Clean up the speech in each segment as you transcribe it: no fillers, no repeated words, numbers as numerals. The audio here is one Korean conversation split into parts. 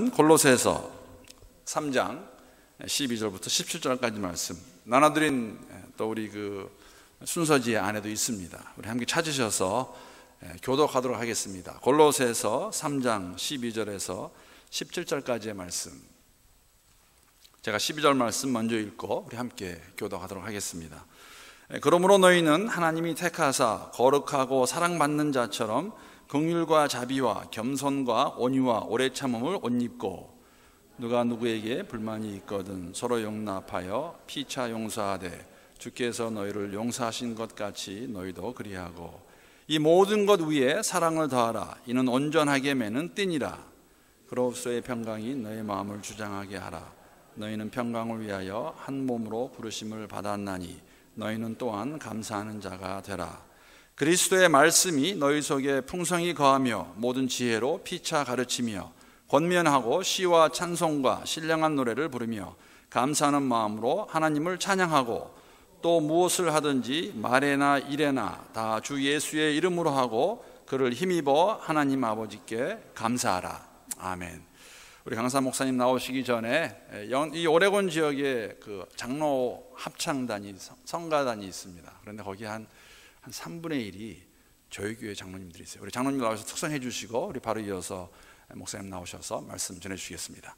말씀은 골로새서 3장 12절부터 17절까지 말씀, 나눠드린 또 우리 그 순서지 안에도 있습니다. 우리 함께 찾으셔서 교독하도록 하겠습니다. 골로새서 3장 12절에서 17절까지의 말씀, 제가 12절 말씀 먼저 읽고 우리 함께 교독하도록 하겠습니다. 그러므로 너희는 하나님이 택하사 거룩하고 사랑받는 자처럼 긍휼과 자비와 겸손과 온유와 오래 참음을 옷 입고, 누가 누구에게 불만이 있거든 서로 용납하여 피차 용서하되 주께서 너희를 용서하신 것 같이 너희도 그리하고, 이 모든 것 위에 사랑을 더하라. 이는 온전하게 매는 띠니라. 그로서의 평강이 너희 마음을 주장하게 하라. 너희는 평강을 위하여 한 몸으로 부르심을 받았나니 너희는 또한 감사하는 자가 되라. 그리스도의 말씀이 너희 속에 풍성히 거하며 모든 지혜로 피차 가르치며 권면하고 시와 찬송과 신령한 노래를 부르며 감사하는 마음으로 하나님을 찬양하고, 또 무엇을 하든지 말에나 일에나 다 주 예수의 이름으로 하고 그를 힘입어 하나님 아버지께 감사하라. 아멘. 우리 강사 목사님 나오시기 전에 이 오레곤 지역에 그 장로 합창단이, 성가단이 있습니다. 그런데 거기 한 3분의 1이 저희 교회 장로님들이 있어요. 우리 장로님 나오셔서 특성해 주시고 우리 바로 이어서 목사님 나오셔서 말씀 전해 주시겠습니다.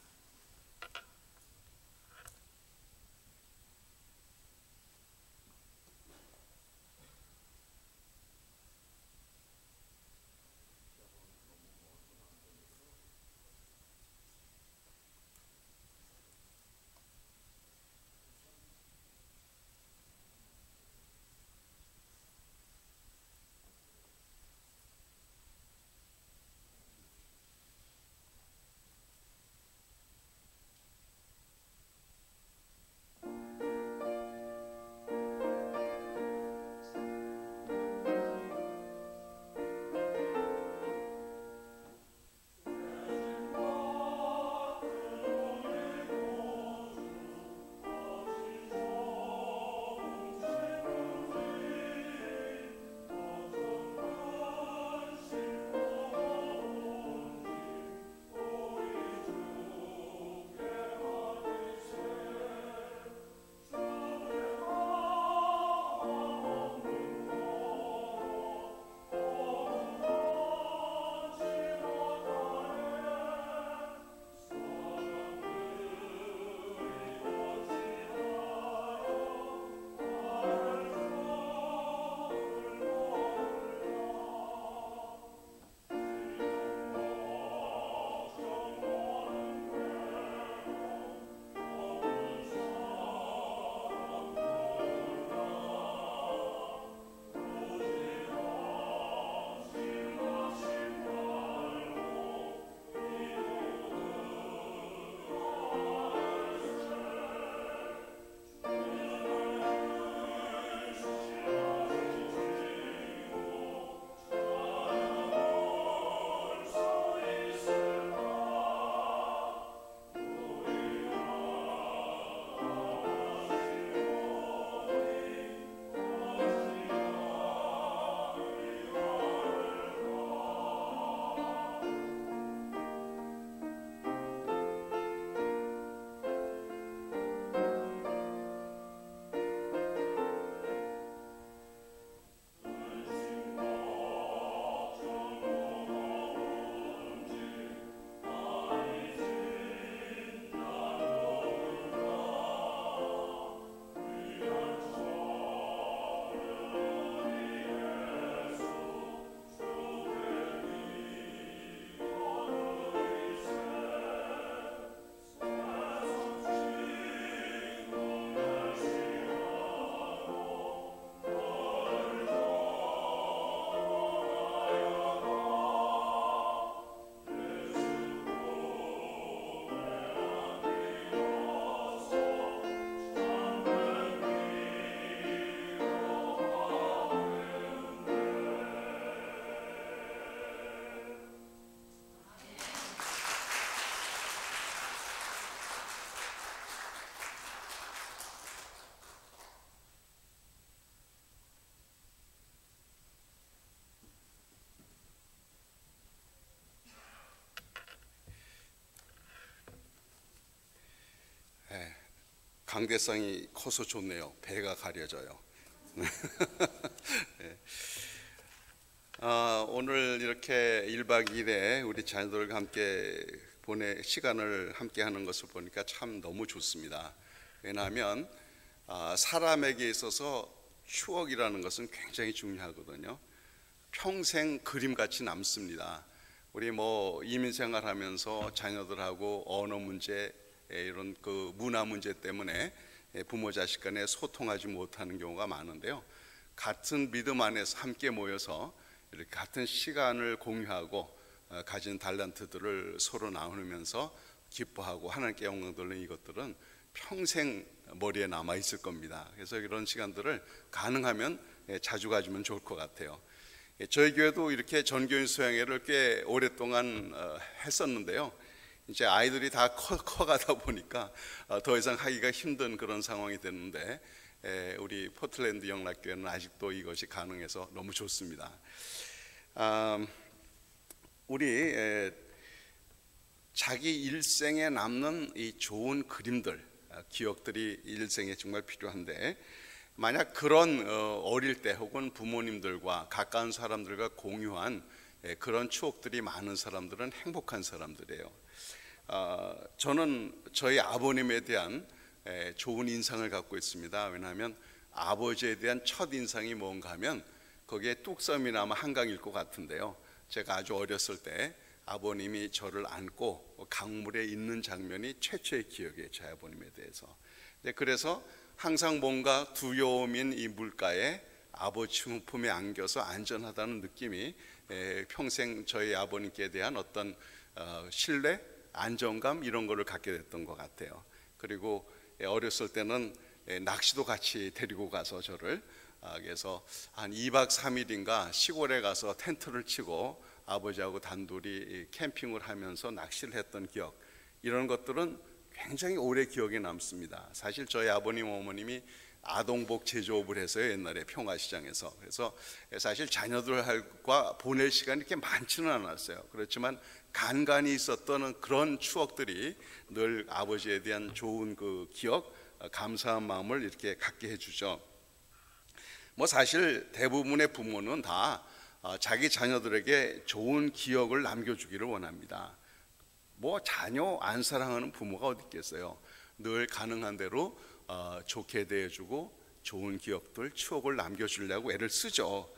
강대상이 커서 좋네요. 배가 가려져요. 네. 오늘 이렇게 1박 2일에 우리 자녀들과 함께 시간을 함께 하는 것을 보니까 참 너무 좋습니다. 왜냐하면 사람에게 있어서 추억이라는 것은 굉장히 중요하거든요. 평생 그림같이 남습니다. 우리 이민 생활하면서 자녀들하고 언어 문제, 이런 그 문화 문제 때문에 부모 자식 간에 소통하지 못하는 경우가 많은데요. 같은 믿음 안에서 함께 모여서 이렇게 같은 시간을 공유하고 가진 달란트들을 서로 나누면서 기뻐하고 하나님께 영광 돌리는 이것들은 평생 머리에 남아 있을 겁니다. 그래서 이런 시간들을 가능하면 자주 가지면 좋을 것 같아요. 저희 교회도 이렇게 전교인 수양회를 꽤 오랫동안 했었는데요. 이제 아이들이 다 커가다 보니까 더 이상 하기가 힘든 그런 상황이 됐는데, 우리 포틀랜드 영락교회는 아직도 이것이 가능해서 너무 좋습니다. 우리 자기 일생에 남는 이 좋은 그림들, 기억들이 일생에 정말 필요한데, 만약 그런 어릴 때 혹은 부모님들과 가까운 사람들과 공유한 그런 추억들이 많은 사람들은 행복한 사람들이에요. 저는 저희 아버님에 대한 좋은 인상을 갖고 있습니다. 왜냐하면 아버지에 대한 첫 인상이 뭔가 하면 거기에 뚝섬이나 아마 한강일 것 같은데요. 제가 아주 어렸을 때 아버님이 저를 안고 강물에 있는 장면이 최초의 기억이에요. 제 아버님에 대해서. 그래서 항상 뭔가 두려움인 이 물가에 아버지 품에 안겨서 안전하다는 느낌이 평생 저희 아버님께 대한 어떤 신뢰, 안정감 이런 거를 갖게 됐던 것 같아요. 그리고 어렸을 때는 낚시도 같이 데리고 가서 저를, 그래서 한 2박 3일인가 시골에 가서 텐트를 치고 아버지하고 단둘이 캠핑을 하면서 낚시를 했던 기억, 이런 것들은 굉장히 오래 기억에 남습니다. 사실 저희 아버님 어머님이 아동복 제조업을 해서요, 옛날에 평화시장에서. 그래서 사실 자녀들과 보낼 시간이 이렇게 많지는 않았어요. 그렇지만 간간히 있었던 그런 추억들이 늘 아버지에 대한 좋은 그 기억, 감사한 마음을 이렇게 갖게 해주죠. 사실 대부분의 부모는 다 자기 자녀들에게 좋은 기억을 남겨주기를 원합니다. 자녀 안 사랑하는 부모가 어디 있겠어요. 늘 가능한 대로 좋게 대해주고 좋은 기억들, 추억을 남겨주려고 애를 쓰죠.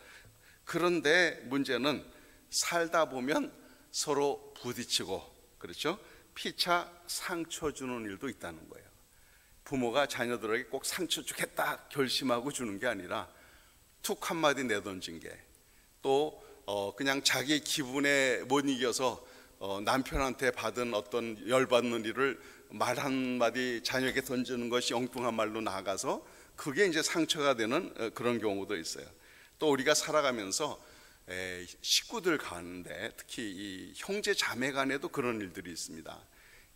그런데 문제는 살다 보면 서로 부딪히고, 그렇죠? 피차 상처 주는 일도 있다는 거예요. 부모가 자녀들에게 꼭 상처 주겠다 결심하고 주는 게 아니라 툭 한마디 내던진 게, 또 그냥 자기 기분에 못 이겨서 남편한테 받은 어떤 열받는 일을 말 한마디 자녀에게 던지는 것이 엉뚱한 말로 나가서 그게 이제 상처가 되는 그런 경우도 있어요. 또 우리가 살아가면서 식구들 가운데, 특히 이 형제 자매 간에도 그런 일들이 있습니다.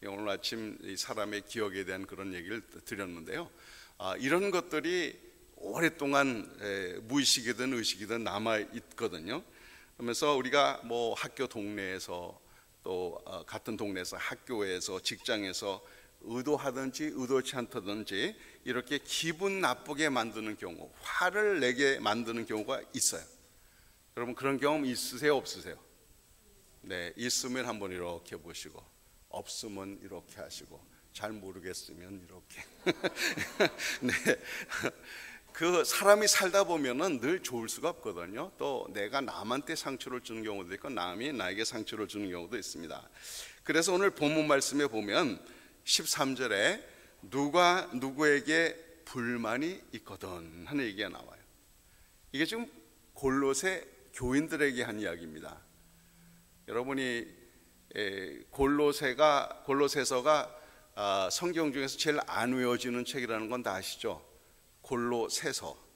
오늘 아침 이 사람의 기억에 대한 그런 얘기를 드렸는데요. 이런 것들이 오랫동안 무의식이든 의식이든 남아 있거든요. 그러면서 우리가 학교 동네에서, 또 같은 동네에서, 학교에서, 직장에서 의도하든지 의도치 않다든지 이렇게 기분 나쁘게 만드는 경우, 화를 내게 만드는 경우가 있어요. 여러분 그런 경험 있으세요, 없으세요? 네, 있으면 한번 이렇게 보시고, 없으면 이렇게 하시고, 잘 모르겠으면 이렇게. 네. 그 사람이 살다 보면은 늘 좋을 수가 없거든요. 또 내가 남한테 상처를 주는 경우도 있고, 남이 나에게 상처를 주는 경우도 있습니다. 그래서 오늘 본문 말씀에 보면 13절에 누가 누구에게 불만이 있거든 하는 얘기가 나와요. 이게 지금 골로새 교인들에게 한 이야기입니다. 여러분이 골로새서가 성경 중에서 제일 안 외워지는 책이라는 건 다 아시죠? 골로새서.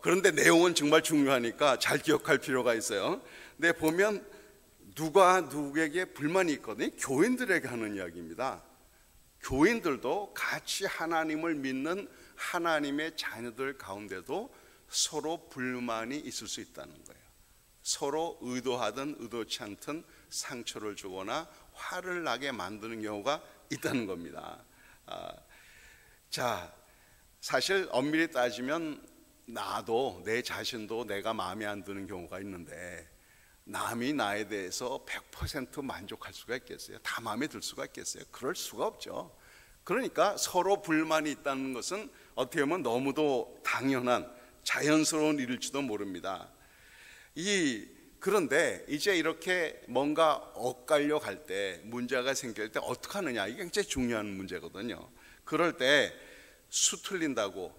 그런데 내용은 정말 중요하니까 잘 기억할 필요가 있어요. 근데 보면 누가 누구에게 불만이 있거든요. 교인들에게 하는 이야기입니다. 교인들도 같이 하나님을 믿는 하나님의 자녀들 가운데도 서로 불만이 있을 수 있다는 거예요. 서로 의도하든 의도치 않든 상처를 주거나 화를 나게 만드는 경우가 있다는 겁니다. 자, 사실 엄밀히 따지면 나도 내 자신도 내가 마음에 안 드는 경우가 있는데 남이 나에 대해서 100% 만족할 수가 있겠어요? 다 마음에 들 수가 있겠어요? 그럴 수가 없죠. 그러니까 서로 불만이 있다는 것은 어떻게 보면 너무도 당연한 자연스러운 일일지도 모릅니다. 그런데 이제 이렇게 뭔가 엇갈려 갈 때, 문제가 생길 때 어떻게 하느냐, 이게 굉장히 중요한 문제거든요. 그럴 때 수틀린다고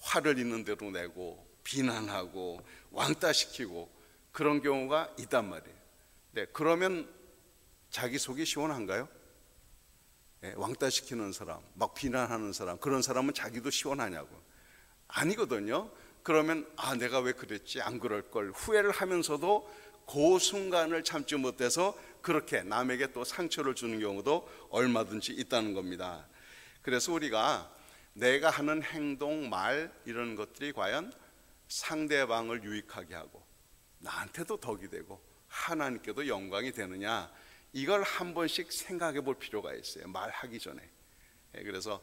화를 있는 대로 내고 비난하고 왕따시키고 그런 경우가 있단 말이에요. 네, 그러면 자기 속이 시원한가요? 네, 왕따시키는 사람, 막 비난하는 사람, 그런 사람은 자기도 시원하냐고? 아니거든요. 그러면 내가 왜 그랬지, 안 그럴 걸, 후회를 하면서도 그 순간을 참지 못해서 그렇게 남에게 또 상처를 주는 경우도 얼마든지 있다는 겁니다. 그래서 우리가 내가 하는 행동, 말 이런 것들이 과연 상대방을 유익하게 하고 나한테도 덕이 되고 하나님께도 영광이 되느냐, 이걸 한 번씩 생각해 볼 필요가 있어요, 말하기 전에. 그래서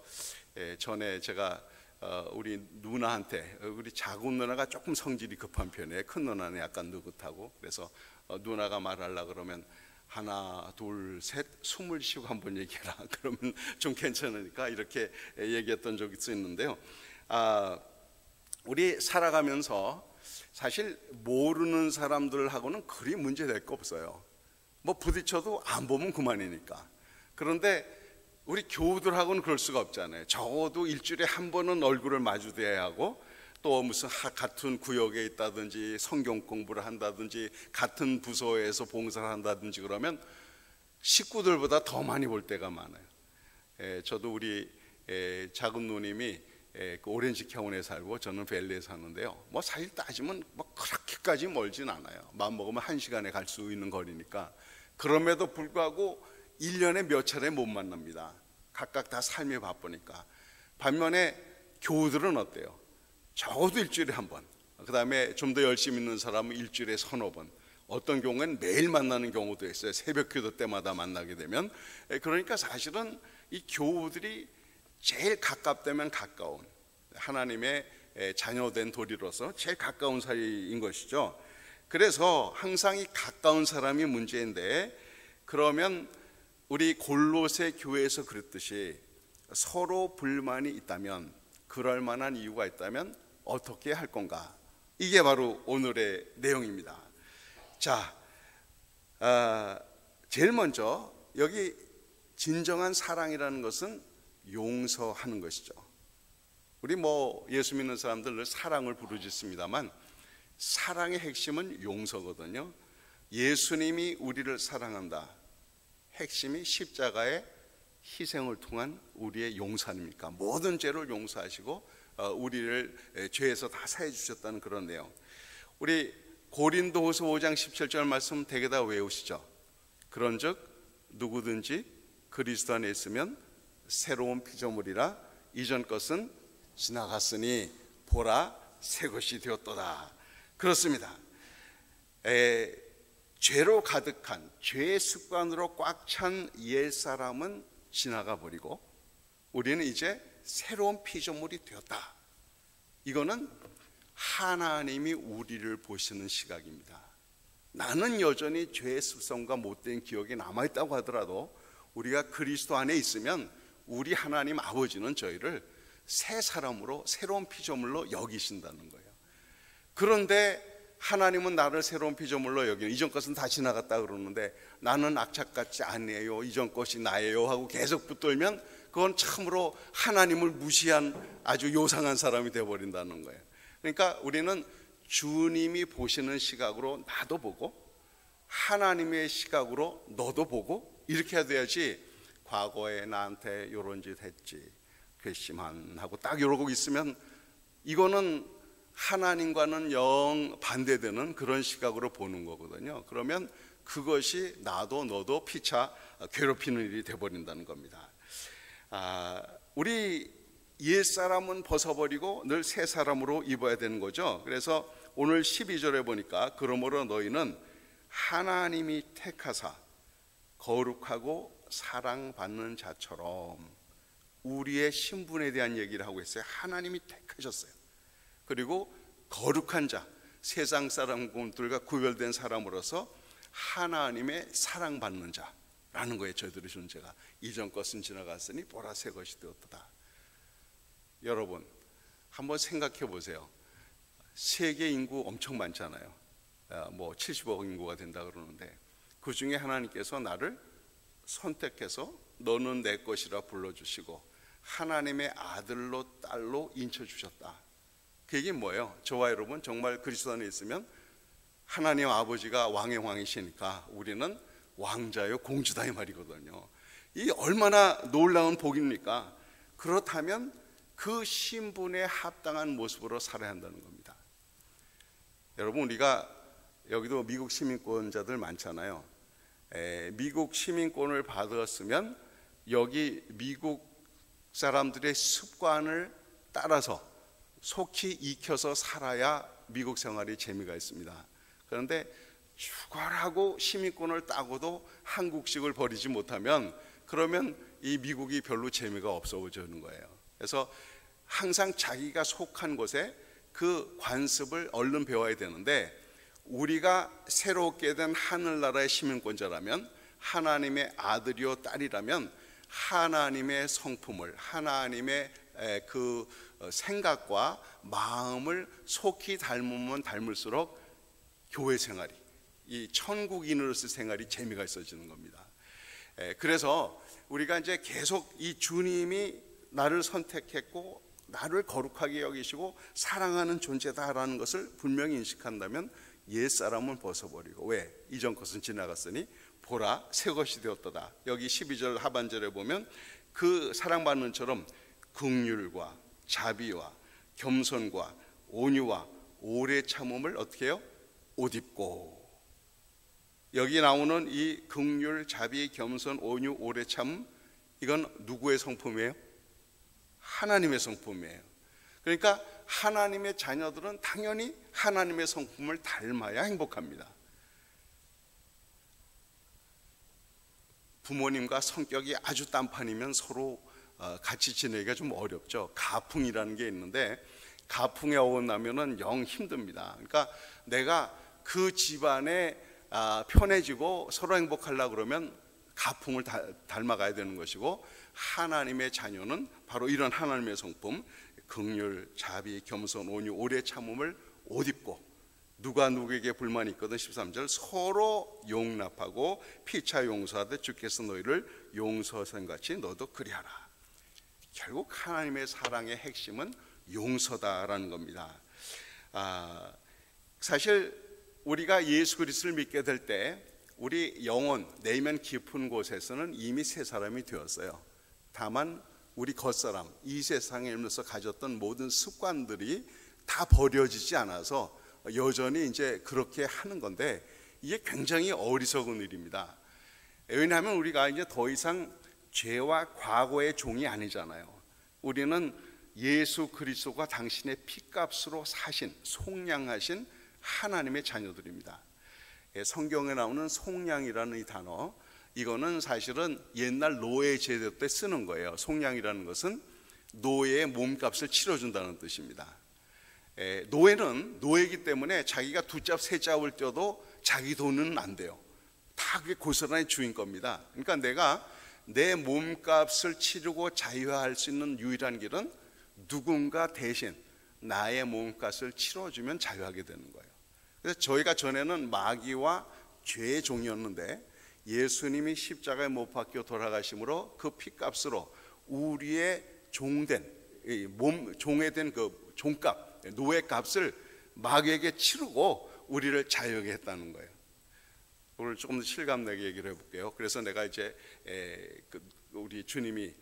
전에 제가 우리 누나한테, 우리 작은 누나가 조금 성질이 급한 편이에요. 큰 누나는 약간 느긋하고. 그래서 누나가 말하려고 그러면 하나 둘 셋 숨을 쉬고 한번 얘기해라, 그러면 좀 괜찮으니까 이렇게 얘기했던 적이 있는데요. 우리 살아가면서 사실 모르는 사람들하고는 그리 문제 될 거 없어요. 뭐 부딪혀도 안 보면 그만이니까. 그런데 우리 교우들하고는 그럴 수가 없잖아요. 적어도 일주일에 한 번은 얼굴을 마주대야 하고, 또 무슨 같은 구역에 있다든지 성경 공부를 한다든지 같은 부서에서 봉사를 한다든지 그러면 식구들보다 더 많이 볼 때가 많아요. 저도 우리 작은 누님이 그 오렌지 카운티에 살고 저는 벨리에 사는데요. 뭐 사실 따지면 뭐 그렇게까지 멀진 않아요. 마음 먹으면 1시간에 갈 수 있는 거리니까. 그럼에도 불구하고 1년에 몇 차례 못 만납니다. 각각 다 삶이 바쁘니까. 반면에 교우들은 어때요? 적어도 일주일에 한 번, 그 다음에 좀 더 열심히 있는 사람은 일주일에 서너 번, 어떤 경우에는 매일 만나는 경우도 있어요. 새벽 기도 때마다 만나게 되면. 그러니까 사실은 이 교우들이 제일 가깝다면 가까운, 하나님의 자녀된 도리로서 제일 가까운 사이인 것이죠. 그래서 항상 이 가까운 사람이 문제인데, 그러면 우리 골로새 교회에서 그랬듯이 서로 불만이 있다면, 그럴 만한 이유가 있다면 어떻게 할 건가? 이게 바로 오늘의 내용입니다. 자, 제일 먼저 여기 진정한 사랑이라는 것은 용서하는 것이죠. 우리 예수 믿는 사람들 늘 사랑을 부르짖습니다만 사랑의 핵심은 용서거든요. 예수님이 우리를 사랑한다. 핵심이 십자가의 희생을 통한 우리의 용서 아닙니까? 모든 죄를 용서하시고 우리를 죄에서 다 사해 주셨다는 그런 내용. 우리 고린도후서 5장 17절 말씀 대개 다 외우시죠. 그런즉 누구든지 그리스도 안에 있으면 새로운 피조물이라, 이전 것은 지나갔으니 보라 새 것이 되었도다. 그렇습니다. 죄로 가득한, 죄의 습관으로 꽉 찬 옛사람은 지나가 버리고 우리는 이제 새로운 피조물이 되었다. 이거는 하나님이 우리를 보시는 시각입니다. 나는 여전히 죄의 습성과 못된 기억이 남아있다고 하더라도 우리가 그리스도 안에 있으면 우리 하나님 아버지는 저희를 새 사람으로, 새로운 피조물로 여기신다는 거예요. 그런데 하나님은 나를 새로운 피조물로 여기는, 이전 것은 다 지나갔다 그러는데 나는 악착같지 않네요, 이전 것이 나예요 하고 계속 붙들면 그건 참으로 하나님을 무시한 아주 요상한 사람이 되어버린다는 거예요. 그러니까 우리는 주님이 보시는 시각으로 나도 보고 하나님의 시각으로 너도 보고 이렇게 해야 돼야지, 과거에 나한테 이런 짓 했지 괘씸한 하고 딱 이러고 있으면 이거는 하나님과는 영 반대되는 그런 시각으로 보는 거거든요. 그러면 그것이 나도 너도 피차 괴롭히는 일이 되어버린다는 겁니다. 우리 옛사람은 벗어버리고 늘 새 사람으로 입어야 되는 거죠. 그래서 오늘 12절에 보니까 그러므로 너희는 하나님이 택하사 거룩하고 사랑받는 자처럼, 우리의 신분에 대한 얘기를 하고 있어요. 하나님이 택하셨어요. 그리고 거룩한 자, 세상 사람들과 구별된 사람으로서 하나님의 사랑받는 자라는 거예요. 저희들의 존재가. 이전 것은 지나갔으니 보라 새 것이 되었다. 여러분 한번 생각해 보세요. 세계 인구 엄청 많잖아요. 뭐 70억 인구가 된다 그러는데, 그 중에 하나님께서 나를 선택해서 너는 내 것이라 불러주시고 하나님의 아들로 딸로 인쳐주셨다. 그 얘기는 뭐예요? 저와 여러분 정말 그리스도 안에 있으면 하나님 아버지가 왕의 왕이시니까 우리는 왕자요 공주다 이 말이거든요. 이 얼마나 놀라운 복입니까? 그렇다면 그 신분에 합당한 모습으로 살아야 한다는 겁니다. 여러분 우리가 여기도 미국 시민권자들 많잖아요. 미국 시민권을 받았으면 여기 미국 사람들의 습관을 따라서 속히 익혀서 살아야 미국 생활이 재미가 있습니다. 그런데 죽어라고 시민권을 따고도 한국식을 버리지 못하면 그러면 이 미국이 별로 재미가 없어지는 거예요. 그래서 항상 자기가 속한 곳에 그 관습을 얼른 배워야 되는데, 우리가 새롭게 된 하늘나라의 시민권자라면, 하나님의 아들이요 딸이라면 하나님의 성품을, 하나님의 그 생각과 마음을 속히 닮으면 닮을수록 교회 생활이, 이 천국인으로서 생활이 재미가 있어지는 겁니다. 그래서 우리가 이제 계속 이 주님이 나를 선택했고 나를 거룩하게 여기시고 사랑하는 존재다라는 것을 분명히 인식한다면 옛사람은 벗어버리고, 왜? 이전 것은 지나갔으니 보라 새 것이 되었도다. 여기 12절 하반절에 보면 그 사랑받는처럼 긍휼과 자비와 겸손과 온유와 오래 참음을 어떻게 해요? 옷 입고. 여기 나오는 이 긍휼, 자비, 겸손, 온유, 오래 참음, 이건 누구의 성품이에요? 하나님의 성품이에요. 그러니까 하나님의 자녀들은 당연히 하나님의 성품을 닮아야 행복합니다. 부모님과 성격이 아주 딴판이면 서로 같이 지내기가 좀 어렵죠. 가풍이라는 게 있는데 가풍에 어긋나면은 영 힘듭니다. 그러니까 내가 그 집안에 편해지고 서로 행복하려고 그러면 가풍을 닮아가야 되는 것이고, 하나님의 자녀는 바로 이런 하나님의 성품, 긍휼, 자비, 겸손, 온유, 오래 참음을 옷 입고, 누가 누구에게 불만이 있거든 13절 서로 용납하고 피차 용서하듯 주께서 너희를 용서하신 같이 너도 그리하라. 결국 하나님의 사랑의 핵심은 용서다라는 겁니다. 사실 우리가 예수 그리스도를 믿게 될 때 우리 영혼, 내면 깊은 곳에서는 이미 새 사람이 되었어요. 다만 우리 겉사람, 이 세상에 일면서 가졌던 모든 습관들이 다 버려지지 않아서 여전히 이제 그렇게 하는 건데, 이게 굉장히 어리석은 일입니다. 왜냐하면 우리가 이제 더 이상 죄와 과거의 종이 아니잖아요. 우리는 예수 그리스도가 당신의 피값으로 사신, 속량하신 하나님의 자녀들입니다. 성경에 나오는 속량이라는 이 단어, 이거는 사실은 옛날 노예 제도 때 쓰는 거예요. 속량이라는 것은 노예의 몸값을 치러준다는 뜻입니다. 노예는 노예이기 때문에 자기가 두 짭 세 짭을 떼어도 자기 돈은 안 돼요. 다 그게 고스란히 주인 겁니다. 그러니까 내가 내 몸값을 치르고 자유화할 수 있는 유일한 길은 누군가 대신 나의 몸값을 치러주면 자유하게 되는 거예요. 그래서 저희가 전에는 마귀와 죄의 종이었는데 예수님이 십자가에 못 박혀 돌아가심으로 그 피값으로 우리의 종된 종에 된 그 종값, 노예값을 마귀에게 치르고 우리를 자유하게 했다는 거예요. 오늘 조금 더 실감나게 얘기를 해볼게요. 그래서 내가 이제 우리 주님이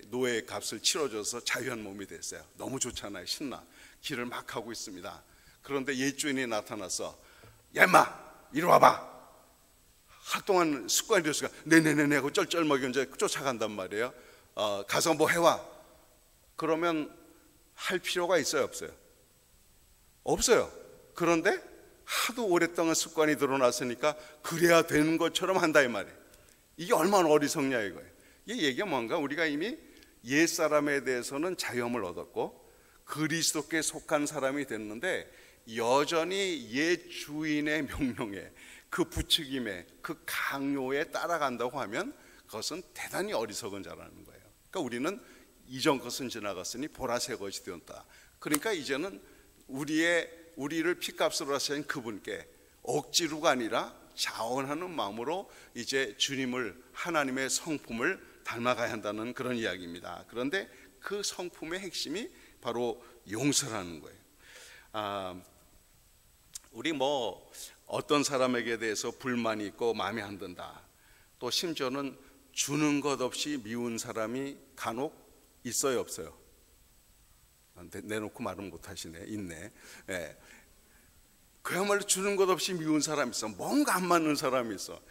노예의 값을 치러줘서 자유한 몸이 됐어요. 너무 좋잖아요. 신나. 길을 막 가고 있습니다. 그런데 옛 주인이 나타나서 야 인마 이리 와봐. 한동안 습관이 됐으니까 네네네네 하고 쩔쩔먹이 이제 쫓아간단 말이에요. 가서 뭐 해와. 그러면 할 필요가 있어요 없어요? 없어요. 그런데 하도 오랫동안 습관이 드러났으니까 그래야 되는 것처럼 한다 이 말이에요. 이게 얼마나 어리석냐 이거예요. 이 얘기가 뭔가, 우리가 이미 옛사람에 대해서는 자유함을 얻었고 그리스도께 속한 사람이 됐는데 여전히 옛 주인의 명령에, 그 부추김에, 그 강요에 따라간다고 하면 그것은 대단히 어리석은 자라는 거예요. 그러니까 우리는 이전 것은 지나갔으니 보라 새 것이 되었다. 그러니까 이제는 우리를 피값으로 하신 그분께 억지로가 아니라 자원하는 마음으로 이제 주님을, 하나님의 성품을 닮아가야 한다는 그런 이야기입니다. 그런데 그 성품의 핵심이 바로 용서라는 거예요. 우리 어떤 사람에게 대해서 불만이 있고 마음에 안 든다, 또 심지어는 주는 것 없이 미운 사람이 간혹 있어요, 없어요? 내놓고 말은 못하시네. 있네. 예. 그야말로 주는 것 없이 미운 사람이 있어. 뭔가 안 맞는 사람이 있어.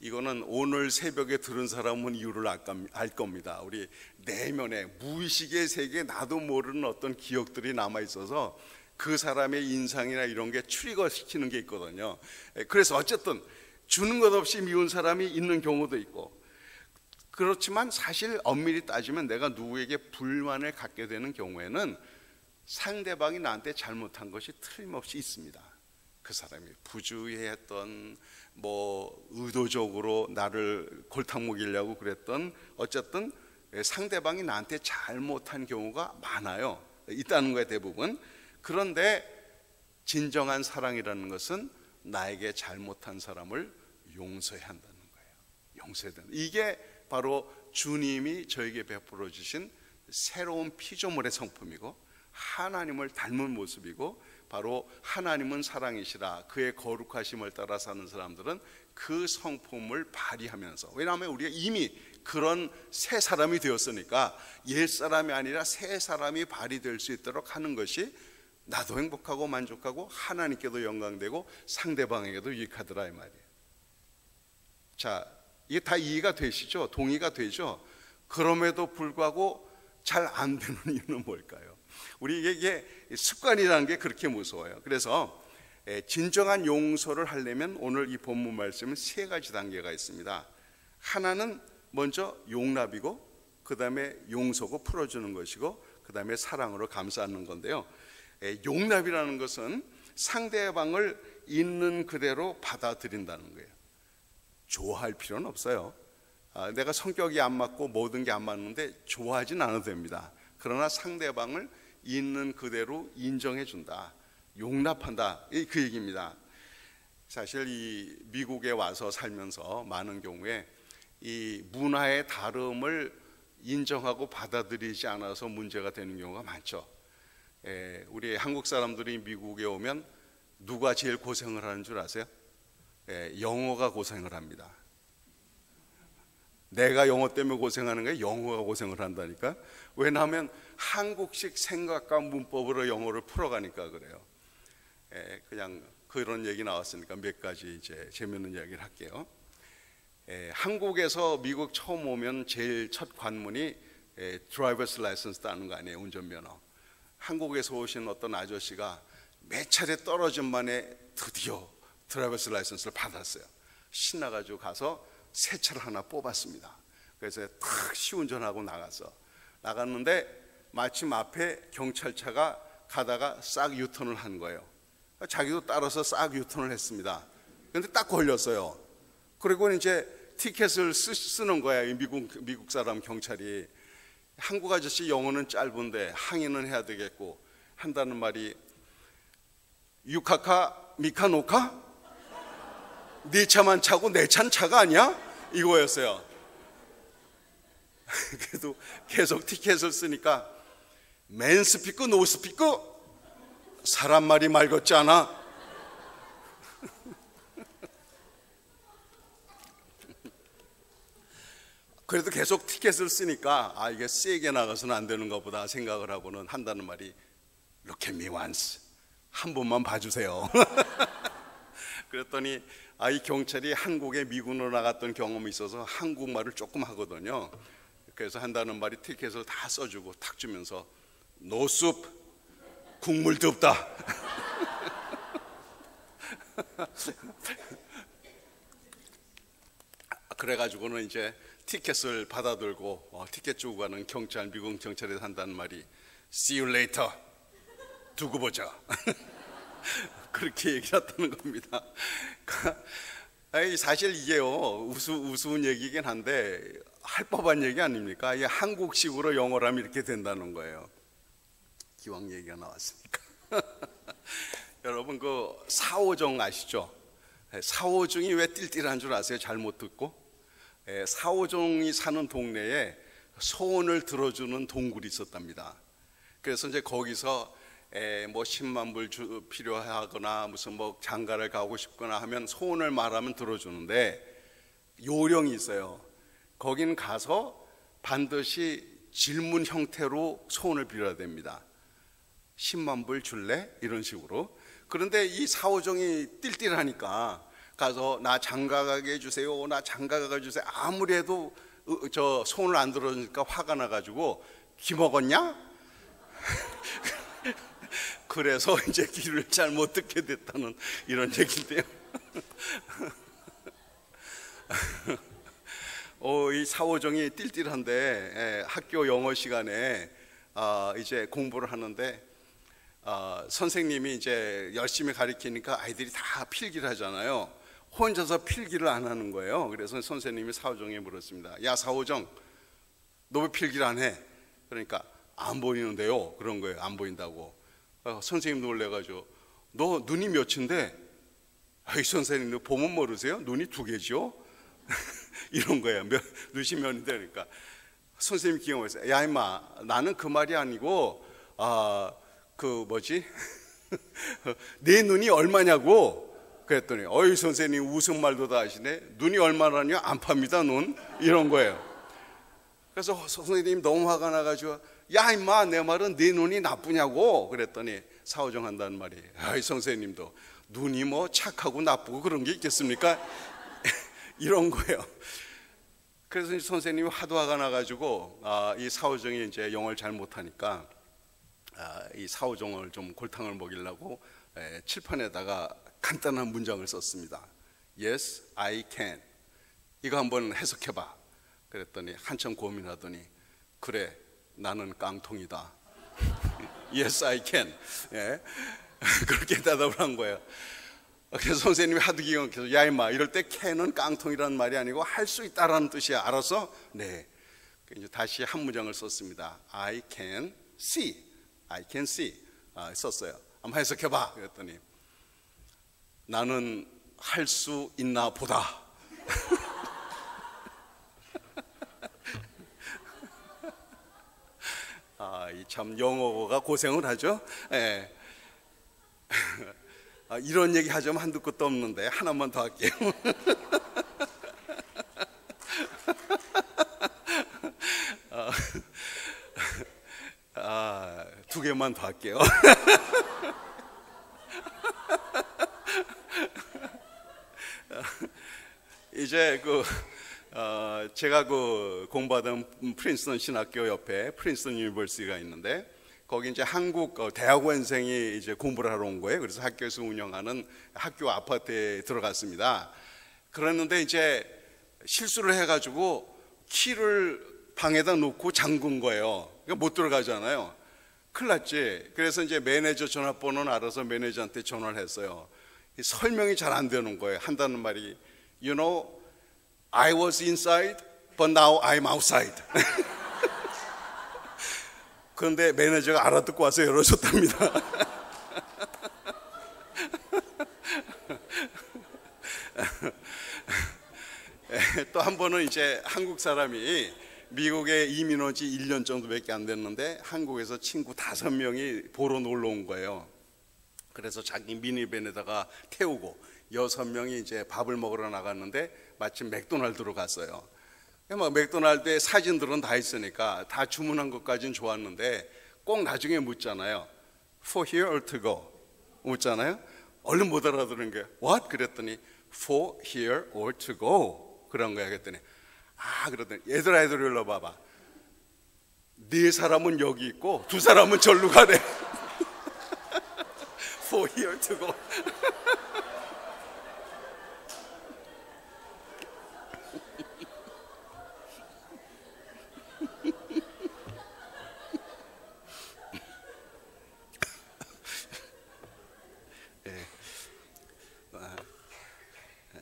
이거는 오늘 새벽에 들은 사람은 이유를 알 겁니다. 우리 내면에 무의식의 세계에 나도 모르는 어떤 기억들이 남아 있어서 그 사람의 인상이나 이런 게 트리거 시키는 게 있거든요. 그래서 어쨌든 주는 것 없이 미운 사람이 있는 경우도 있고, 그렇지만 사실 엄밀히 따지면 내가 누구에게 불만을 갖게 되는 경우에는 상대방이 나한테 잘못한 것이 틀림없이 있습니다. 그 사람이 부주의했던, 의도적으로 나를 골탕 먹이려고 그랬던, 어쨌든 상대방이 나한테 잘못한 경우가 많아요. 있다는 거예요, 대부분. 그런데 진정한 사랑이라는 것은 나에게 잘못한 사람을 용서해야 한다는 거예요. 용서해야 된다. 이게 바로 주님이 저에게 베풀어 주신 새로운 피조물의 성품이고 하나님을 닮은 모습이고, 바로 하나님은 사랑이시라 그의 거룩하심을 따라 사는 사람들은 그 성품을 발휘하면서, 왜냐하면 우리가 이미 그런 새 사람이 되었으니까 옛 사람이 아니라 새 사람이 발휘될 수 있도록 하는 것이 나도 행복하고 만족하고 하나님께도 영광되고 상대방에게도 유익하더라 이 말이에요. 자, 이게 다 이해가 되시죠? 동의가 되죠? 그럼에도 불구하고 잘 안 되는 이유는 뭘까요? 우리 이게 습관이라는 게 그렇게 무서워요. 그래서 진정한 용서를 하려면 오늘 이 본문 말씀은 세 가지 단계가 있습니다. 하나는 먼저 용납이고, 그 다음에 용서고 풀어주는 것이고, 그 다음에 사랑으로 감싸는 건데요. 용납이라는 것은 상대방을 있는 그대로 받아들인다는 거예요. 좋아할 필요는 없어요. 내가 성격이 안 맞고 모든 게 안 맞는데 좋아하진 않아도 됩니다. 그러나 상대방을 있는 그대로 인정해 준다, 용납한다, 그 얘기입니다. 사실 이 미국에 와서 살면서 많은 경우에 이 문화의 다름을 인정하고 받아들이지 않아서 문제가 되는 경우가 많죠. 우리 한국 사람들이 미국에 오면 누가 제일 고생을 하는 줄 아세요? 영어가 고생을 합니다. 내가 영어 때문에 고생하는 거예요? 영어가 고생을 한다니까. 왜냐하면 한국식 생각과 문법으로 영어를 풀어가니까 그래요. 그냥 그런 얘기 나왔으니까 몇 가지 이제 재미있는 이야기를 할게요. 한국에서 미국 처음 오면 제일 첫 관문이 드라이버스 라이선스 따는 거 아니에요? 운전면허. 한국에서 오신 어떤 아저씨가 몇 차례 떨어진 만에 드디어 드라이버스 라이선스를 받았어요. 신나가지고 가서 새 차를 하나 뽑았습니다. 그래서 탁 시운전하고 나갔는데 마침 앞에 경찰차가 가다가 싹 유턴을 한 거예요. 자기도 따라서 싹 유턴을 했습니다. 그런데 딱 걸렸어요. 그리고 이제 티켓을 쓰는 거야, 이 미국 사람 경찰이. 한국 아저씨 영어는 짧은데 항의는 해야 되겠고 한다는 말이, 유카카 미카노카? 네 차만 차고 내 차는 차가 아니야? 이거였어요. 그래도 계속 티켓을 쓰니까 맨 스피커 노 스피커? 사람 말이 말 같지 않아? 그래도 계속 티켓을 쓰니까 이게 세게 나가서는 안 되는가 보다 생각을 하고는 한다는 말이, Look at me once, 한 번만 봐주세요. 그랬더니 이 경찰이 한국에 미군으로 나갔던 경험이 있어서 한국말을 조금 하거든요. 그래서 한다는 말이 티켓을 다 써주고 탁 주면서 노숲, 국물도 없다. 그래가지고는 이제 티켓을 받아들고 티켓 주고 가는 경찰, 미국 경찰에서 한다는 말이 See you later. 두고 보자. 그렇게 얘기했다는 겁니다. 사실 이게요, 우스운 얘기긴 한데 할 법한 얘기 아닙니까? 이게 한국식으로 영어를 하면 이렇게 된다는 거예요. 기왕 얘기가 나왔으니까. 여러분 그 사오정 아시죠? 사오정이 왜 띨띨한 줄 아세요? 잘못 듣고. 사오정이 사는 동네에 소원을 들어주는 동굴이 있었답니다. 그래서 이제 거기서 뭐 10만 불 필요하거나 무슨 뭐 장가를 가고 싶거나 하면 소원을 말하면 들어주는데 요령이 있어요. 거긴 가서 반드시 질문 형태로 소원을 빌어야 됩니다. 10만 불 줄래? 이런 식으로. 그런데 이 사오정이 띨띨하니까 가서 나 장가 가게 해주세요, 나 장가 가게 해주세요. 아무리 해도 저 소원을 안 들어주니까 화가 나가지고 기먹었냐? 그래서 이제 귀를 잘 못 듣게 됐다는 이런 얘기인데요. 이 사오정이 띨띨한데 학교 영어 시간에 이제 공부를 하는데 선생님이 이제 열심히 가르치니까 아이들이 다 필기를 하잖아요. 혼자서 필기를 안 하는 거예요. 그래서 선생님이 사오정에 물었습니다. 야 사오정, 너 왜 필기를 안 해? 그러니까 안 보이는데요. 그런 거예요. 안 보인다고. 선생님 놀래가지고 너 눈이 몇인데? 이 선생님 너 보면 모르세요? 눈이 2개죠? 이런 거예요. 눈이 몇인데 그러니까 선생님이 기억했어요. 야 임마, 나는 그 말이 아니고 그 뭐지? 내 눈이 얼마냐고 그랬더니 어이 선생님 웃음말도 다 하시네. 눈이 얼마나냐? 안 팝니다 눈. 이런 거예요. 그래서 선생님이 너무 화가 나가지고 야 임마, 내 말은 네 눈이 나쁘냐고 그랬더니 사오정 한다는 말이 아이 선생님도 눈이 뭐 착하고 나쁘고 그런 게 있겠습니까? 이런 거예요. 그래서 선생님이 하도 화가 나가지고 이 사오정이 이제 영어를 잘 못하니까 이 사오정을 좀 골탕을 먹이려고 칠판에다가 간단한 문장을 썼습니다. Yes, I can. 이거 한번 해석해봐. 그랬더니 한참 고민하더니 그래, 나는 깡통이다. Yes, I can. 예. 그렇게 대답을 한 거예요. 그래서 선생님이 하도 기억해서 야 임마, 이럴 때 can은 깡통이라는 말이 아니고 할 수 있다라는 뜻이야. 알았어? 네. 이제 다시 한 문장을 썼습니다. I can see. I can see. 썼어요. 한번 해석해봐. 그랬더니 나는 할 수 있나 보다. 참 영어가 고생을 하죠. 예. 이런 얘기 하자면 한두 끝도 없는데 하나만 더 할게요. 두 개만 더 할게요. 이제 제가 공부하던 프린스턴 신학교 옆에 프린스턴 유니버시티가 있는데 거기 이제 한국 대학원생이 이제 공부를 하러 온 거예요. 그래서 학교에서 운영하는 학교 아파트에 들어갔습니다. 그랬는데 이제 실수를 해가지고 키를 방에다 놓고 잠근 거예요. 그러니까 못 들어가잖아요. 큰일 났지. 그래서 이제 매니저 전화번호는 알아서 매니저한테 전화를 했어요. 설명이 잘 안 되는 거예요. 한다는 말이 You know, I was inside, but now I'm outside. 그런데 매니저가 알아듣고 와서 열어줬답니다. 또 한 번은 이제 한국 사람이 미국에 이민 온 지 1년 정도밖에 안 됐는데 한국에서 친구 5명이 보러 놀러 온 거예요. 그래서 자기 미니밴에다가 태우고 6명이 이제 밥을 먹으러 나갔는데 마침 맥도날드로 갔어요. 막 맥도날드에 사진들은 다 있으니까 다 주문한 것까지는 좋았는데 꼭 나중에 묻잖아요. For here or to go? 묻잖아요. 얼른 못 알아들은 게 What? 그랬더니 For here or to go? 그런 거야. 그랬더니 그러더니 얘들아 일로 봐봐. 4사람은 여기 있고 2사람은 절로 가래. For here to go.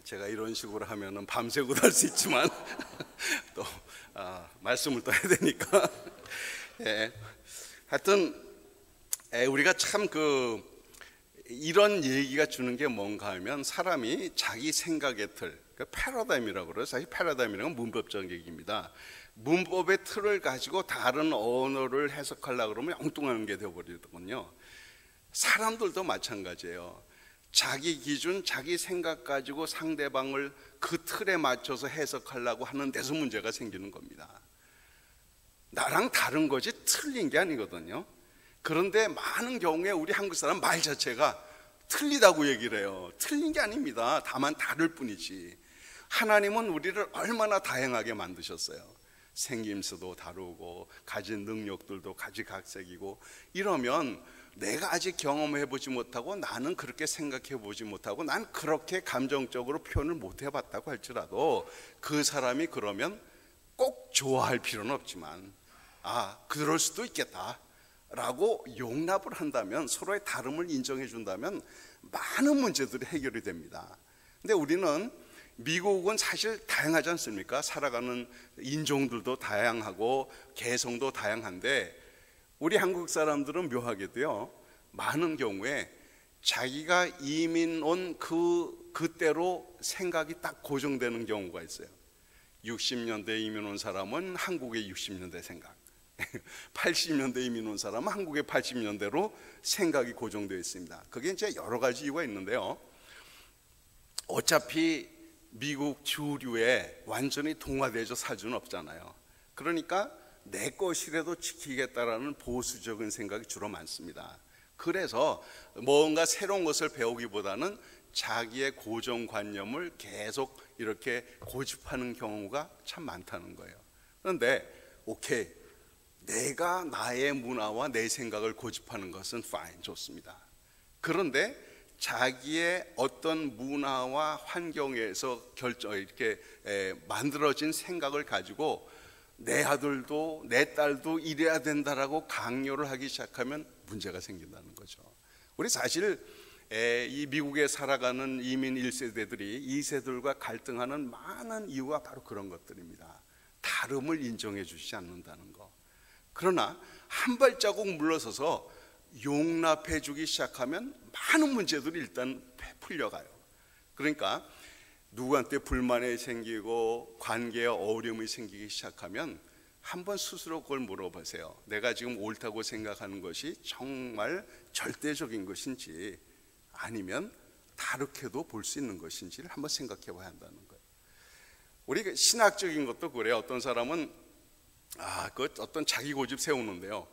제가 이런 식으로 하면은 밤새고도 할 수 있지만 또 말씀을 또 해야 되니까 예. 하여튼 우리가 참 이런 얘기가 주는 게 뭔가 하면 사람이 자기 생각의 틀, 패러다임이라고 그래요. 사실 패러다임이라는 건 문법적 얘기입니다. 문법의 틀을 가지고 다른 언어를 해석하려고 그러면 엉뚱한 게 되어버리거든요. 사람들도 마찬가지예요. 자기 기준, 자기 생각 가지고 상대방을 그 틀에 맞춰서 해석하려고 하는 데서 문제가 생기는 겁니다. 나랑 다른 거지 틀린 게 아니거든요. 그런데 많은 경우에 우리 한국 사람 말 자체가 틀리다고 얘기를 해요. 틀린 게 아닙니다. 다만 다를 뿐이지. 하나님은 우리를 얼마나 다양하게 만드셨어요. 생김새도 다르고 가진 능력들도 가지각색이고, 이러면 내가 아직 경험해보지 못하고 나는 그렇게 생각해보지 못하고 난 그렇게 감정적으로 표현을 못 해봤다고 할지라도 그 사람이 그러면 꼭 좋아할 필요는 없지만 그럴 수도 있겠다 라고 용납을 한다면, 서로의 다름을 인정해 준다면 많은 문제들이 해결이 됩니다. 근데 우리는, 미국은 사실 다양하지 않습니까? 살아가는 인종들도 다양하고 개성도 다양한데, 우리 한국 사람들은 묘하게도요, 많은 경우에 자기가 이민 온 그때로 생각이 딱 고정되는 경우가 있어요. 60년대 이민 온 사람은 한국의 60년대 생각, 80년대 이민 온 사람은 한국의 80년대로 생각이 고정되어 있습니다. 그게 이제 여러 가지 이유가 있는데요. 어차피 미국 주류에 완전히 동화되어서 살 수는 없잖아요. 그러니까 내 것이라도 지키겠다라는 보수적인 생각이 주로 많습니다. 그래서 뭔가 새로운 것을 배우기보다는 자기의 고정관념을 계속 이렇게 고집하는 경우가 참 많다는 거예요. 그런데 오케이, 내가 나의 문화와 내 생각을 고집하는 것은 fine, 좋습니다. 그런데 자기의 어떤 문화와 환경에서 이렇게 만들어진 생각을 가지고 내 아들도 내 딸도 이래야 된다라고 강요를 하기 시작하면 문제가 생긴다는 거죠. 우리 사실 이 미국에 살아가는 이민 1세대들이 2세들과 갈등하는 많은 이유가 바로 그런 것들입니다. 다름을 인정해 주시지 않는다는 거. 그러나 한 발자국 물러서서 용납해 주기 시작하면 많은 문제들이 일단 풀려가요. 그러니까 누구한테 불만이 생기고 관계에 어려움이 생기기 시작하면 한번 스스로 그걸 물어보세요. 내가 지금 옳다고 생각하는 것이 정말 절대적인 것인지 아니면 다르게도 볼 수 있는 것인지를 한번 생각해 봐야 한다는 거예요. 우리 신학적인 것도 그래요. 어떤 사람은 그 어떤 자기 고집 세우는데요.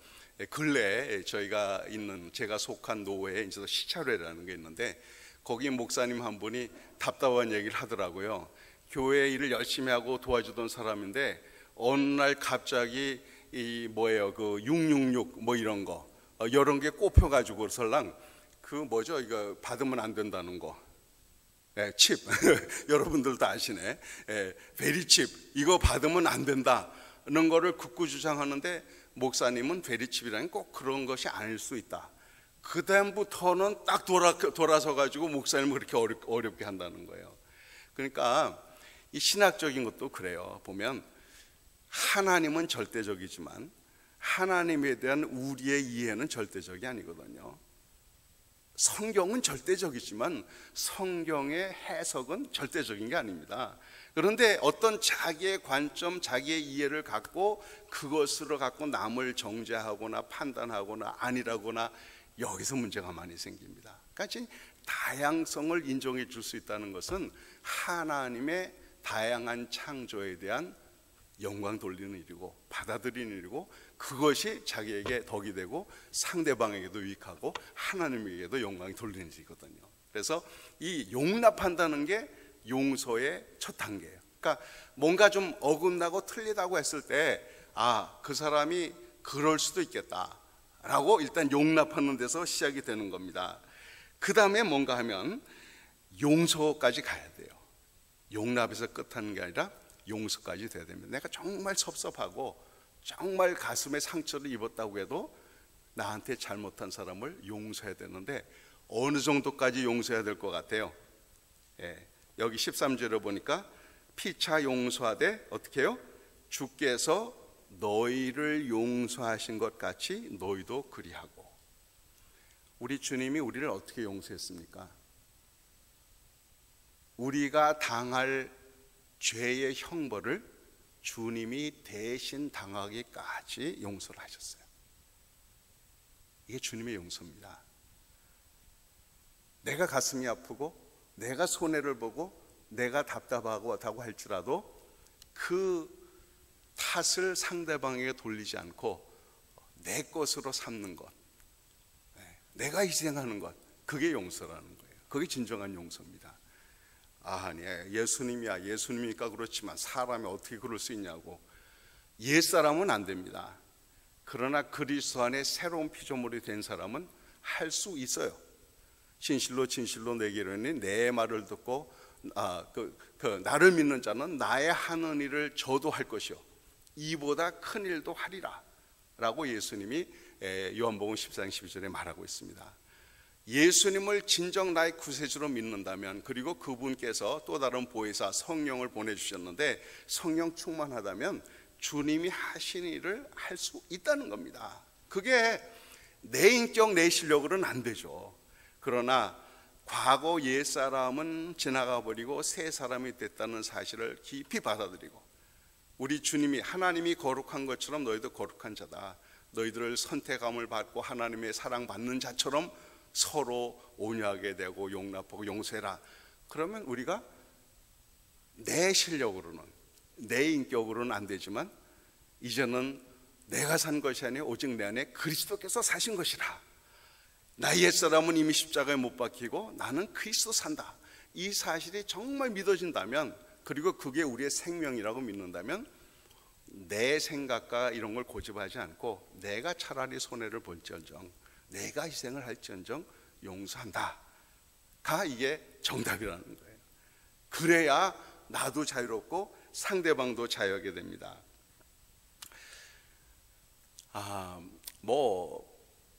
근래에 제가 속한 노회에 이제 시찰회라는 게 있는데, 거기 목사님 한 분이 답답한 얘기를 하더라고요. 교회 일을 열심히 하고 도와주던 사람인데 어느 날 갑자기 그 666 뭐 이런 거 여러 개 꼽혀가지고 설랑 이거 받으면 안 된다는 거, 칩 여러분들도 아시네. 베리칩 이거 받으면 안 된다는 거를 극구 주장하는데, 목사님은 베리칩이라는 꼭 그런 것이 아닐 수 있다. 그 다음부터는 딱 돌아서 가지고 목사님을 그렇게 어렵게 한다는 거예요. 그러니까 이 신학적인 것도 그래요. 보면 하나님은 절대적이지만 하나님에 대한 우리의 이해는 절대적이 아니거든요. 성경은 절대적이지만 성경의 해석은 절대적인 게 아닙니다. 그런데 어떤 자기의 관점, 자기의 이해를 갖고 그것으로 갖고 남을 정죄하거나 판단하거나 아니라거나, 여기서 문제가 많이 생깁니다. 그러니까 다양성을 인정해 줄 수 있다는 것은 하나님의 다양한 창조에 대한 영광 돌리는 일이고 받아들이는 일이고, 그것이 자기에게 덕이 되고 상대방에게도 유익하고 하나님에게도 영광이 돌리는 일이거든요. 그래서 이 용납한다는 게 용서의 첫 단계예요. 그러니까 뭔가 좀 어긋나고 틀리다고 했을 때 그 사람이 그럴 수도 있겠다 라고 일단 용납하는 데서 시작이 되는 겁니다. 그 다음에 뭔가 하면 용서까지 가야 돼요. 용납에서 끝하는 게 아니라 용서까지 돼야 됩니다. 내가 정말 섭섭하고 정말 가슴에 상처를 입었다고 해도 나한테 잘못한 사람을 용서해야 되는데, 어느 정도까지 용서해야 될 것 같아요? 여기 13절에 보니까 피차 용서하되 어떻게 해요? 주께서 너희를 용서하신 것 같이 너희도 그리하고. 우리 주님이 우리를 어떻게 용서했습니까? 우리가 당할 죄의 형벌을 주님이 대신 당하기까지 용서를 하셨어요. 이게 주님의 용서입니다. 내가 가슴이 아프고 내가 손해를 보고 내가 답답하고 할지라도 그 탓을 상대방에게 돌리지 않고 내 것으로 삼는 것, 내가 희생하는 것, 그게 용서라는 거예요. 그게 진정한 용서입니다. 아니, 예수님이야, 예수님이니까 그렇지만 사람이 어떻게 그럴 수 있냐고. 옛사람은 안 됩니다. 그러나 그리스도 안에 새로운 피조물이 된 사람은 할 수 있어요. 진실로 진실로 내게 이르니 내 말을 듣고 나를 믿는 자는 나의 하는 일을 저도 할 것이요 이보다 큰 일도 하리라 라고 예수님이 요한복음 14장 12절에 말하고 있습니다. 예수님을 진정 나의 구세주로 믿는다면, 그리고 그분께서 또 다른 보혜사 성령을 보내주셨는데 성령 충만하다면 주님이 하신 일을 할 수 있다는 겁니다. 그게 내 인격 내 실력으로는 안 되죠. 그러나 과거 옛사람은 지나가 버리고 새 사람이 됐다는 사실을 깊이 받아들이고, 우리 주님이 하나님이 거룩한 것처럼 너희도 거룩한 자다, 너희들을 선택함을 받고 하나님의 사랑받는 자처럼 서로 온유하게 되고 용납하고 용서해라. 그러면 우리가 내 실력으로는 내 인격으로는 안 되지만 이제는 내가 산 것이 아니라 오직 내 안에 그리스도께서 사신 것이라. 나의 옛사람은 이미 십자가에 못 박히고 나는 그리스도 산다. 이 사실이 정말 믿어진다면, 그리고 그게 우리의 생명이라고 믿는다면 내 생각과 이런 걸 고집하지 않고 내가 차라리 손해를 볼지언정, 내가 희생을 할지언정 용서한다 가 이게 정답이라는 거예요. 그래야 나도 자유롭고 상대방도 자유하게 됩니다.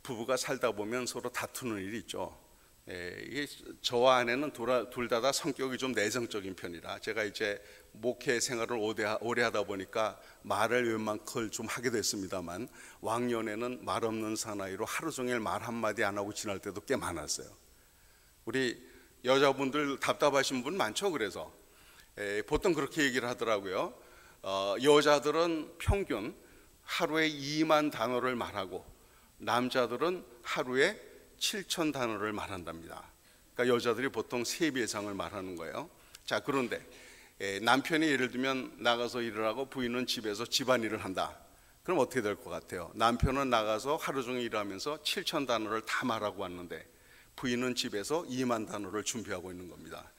부부가 살다 보면 서로 다투는 일이 있죠. 이게 저와 아내는 둘 다 성격이 좀 내성적인 편이라, 제가 이제 목회 생활을 오래 하다 보니까 말을 웬만큼 좀 하게 됐습니다만, 왕년에는 말 없는 사나이로 하루 종일 말 한마디 안 하고 지날 때도 꽤 많았어요. 우리 여자분들 답답하신 분 많죠. 그래서 보통 그렇게 얘기를 하더라고요. 여자들은 평균 하루에 2만 단어를 말하고 남자들은 하루에 7천 단어를 말한답니다. 그러니까 여자들이 보통 3배 이상을 말하는 거예요. 자, 그런데 남편이 예를 들면 나가서 일을 하고 부인은 집에서 집안일을 한다. 그럼 어떻게 될 것 같아요? 남편은 나가서 하루 종일 일하면서 7천 단어를 다 말하고 왔는데 부인은 집에서 2만 단어를 준비하고 있는 겁니다.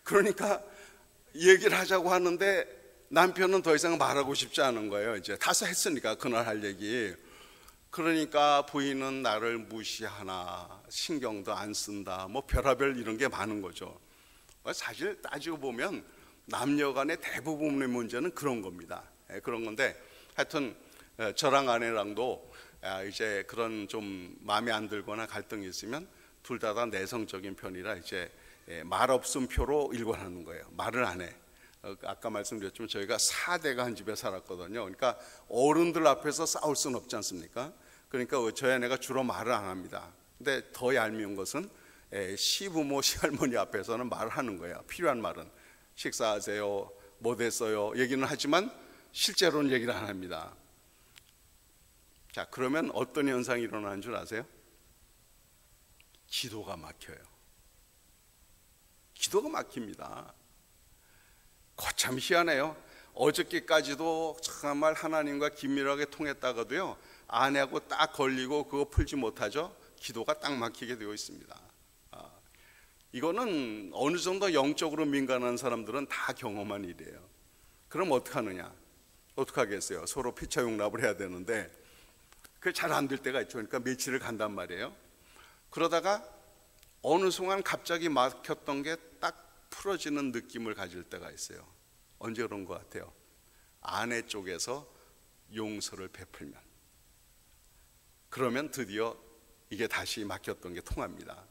그러니까 얘기를 하자고 하는데 남편은 더 이상 말하고 싶지 않은 거예요. 이제 다 했으니까 그날 할 얘기. 그러니까 부인은 나를 무시하나, 신경도 안 쓴다, 뭐 별하별 이런 게 많은 거죠. 사실 따지고 보면 남녀 간의 대부분의 문제는 그런 겁니다. 그런 건데, 하여튼 저랑 아내랑도 이제 그런 좀 마음에 안 들거나 갈등이 있으면 둘 다 내성적인 편이라 이제 말 없음 표로 일관하는 거예요. 말을 안 해. 아까 말씀드렸지만 저희가 4대가 한 집에 살았거든요. 그러니까 어른들 앞에서 싸울 수는 없지 않습니까? 그러니까 저희 아내가 주로 말을 안 합니다. 근데 더 얄미운 것은 시부모, 시할머니 앞에서는 말을 하는 거예요. 필요한 말은 식사하세요, 뭐 됐어요 얘기는 하지만 실제로는 얘기를 안 합니다. 자, 그러면 어떤 현상이 일어나는 줄 아세요? 기도가 막혀요. 기도가 막힙니다. 거참 희한해요. 어저께까지도 정말 하나님과 긴밀하게 통했다가도요, 아내하고 딱 걸리고 그거 풀지 못하죠. 기도가 딱 막히게 되어 있습니다. 이거는 어느 정도 영적으로 민감한 사람들은 다 경험한 일이에요. 그럼 어떻게 하느냐? 어떻게 하겠어요? 서로 피차 용납을 해야 되는데 그게 잘 안 될 때가 있죠. 그러니까 며칠을 간단 말이에요. 그러다가 어느 순간 갑자기 막혔던 게 딱 풀어지는 느낌을 가질 때가 있어요. 언제 그런 것 같아요? 아내 쪽에서 용서를 베풀면, 그러면 드디어 이게 다시 막혔던 게 통합니다.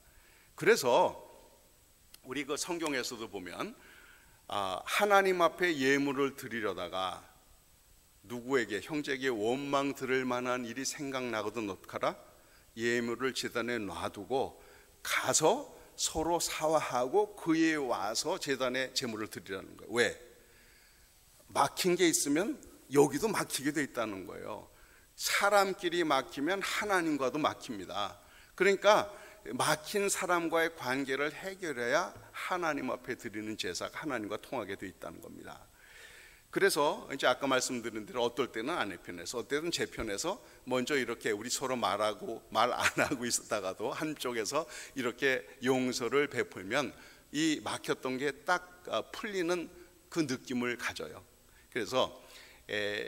그래서 우리 그 성경에서도 보면 하나님 앞에 예물을 드리려다가 누구에게 형제에게 원망 들을 만한 일이 생각나거든 어떡하라? 예물을 제단에 놔두고 가서 서로 사화하고 그에 와서 제단에 제물을 드리라는 거예요. 왜? 막힌 게 있으면 여기도 막히게 돼 있다는 거예요. 사람끼리 막히면 하나님과도 막힙니다. 그러니까 막힌 사람과의 관계를 해결해야 하나님 앞에 드리는 제사가 하나님과 통하게 돼 있다는 겁니다. 그래서 이제 아까 말씀드린 대로 어떨 때는 아내 편에서, 어떨 때는 제 편에서 먼저 이렇게 우리 서로 말 안 하고 있었다가도 한쪽에서 이렇게 용서를 베풀면 이 막혔던 게 딱 풀리는 그 느낌을 가져요. 그래서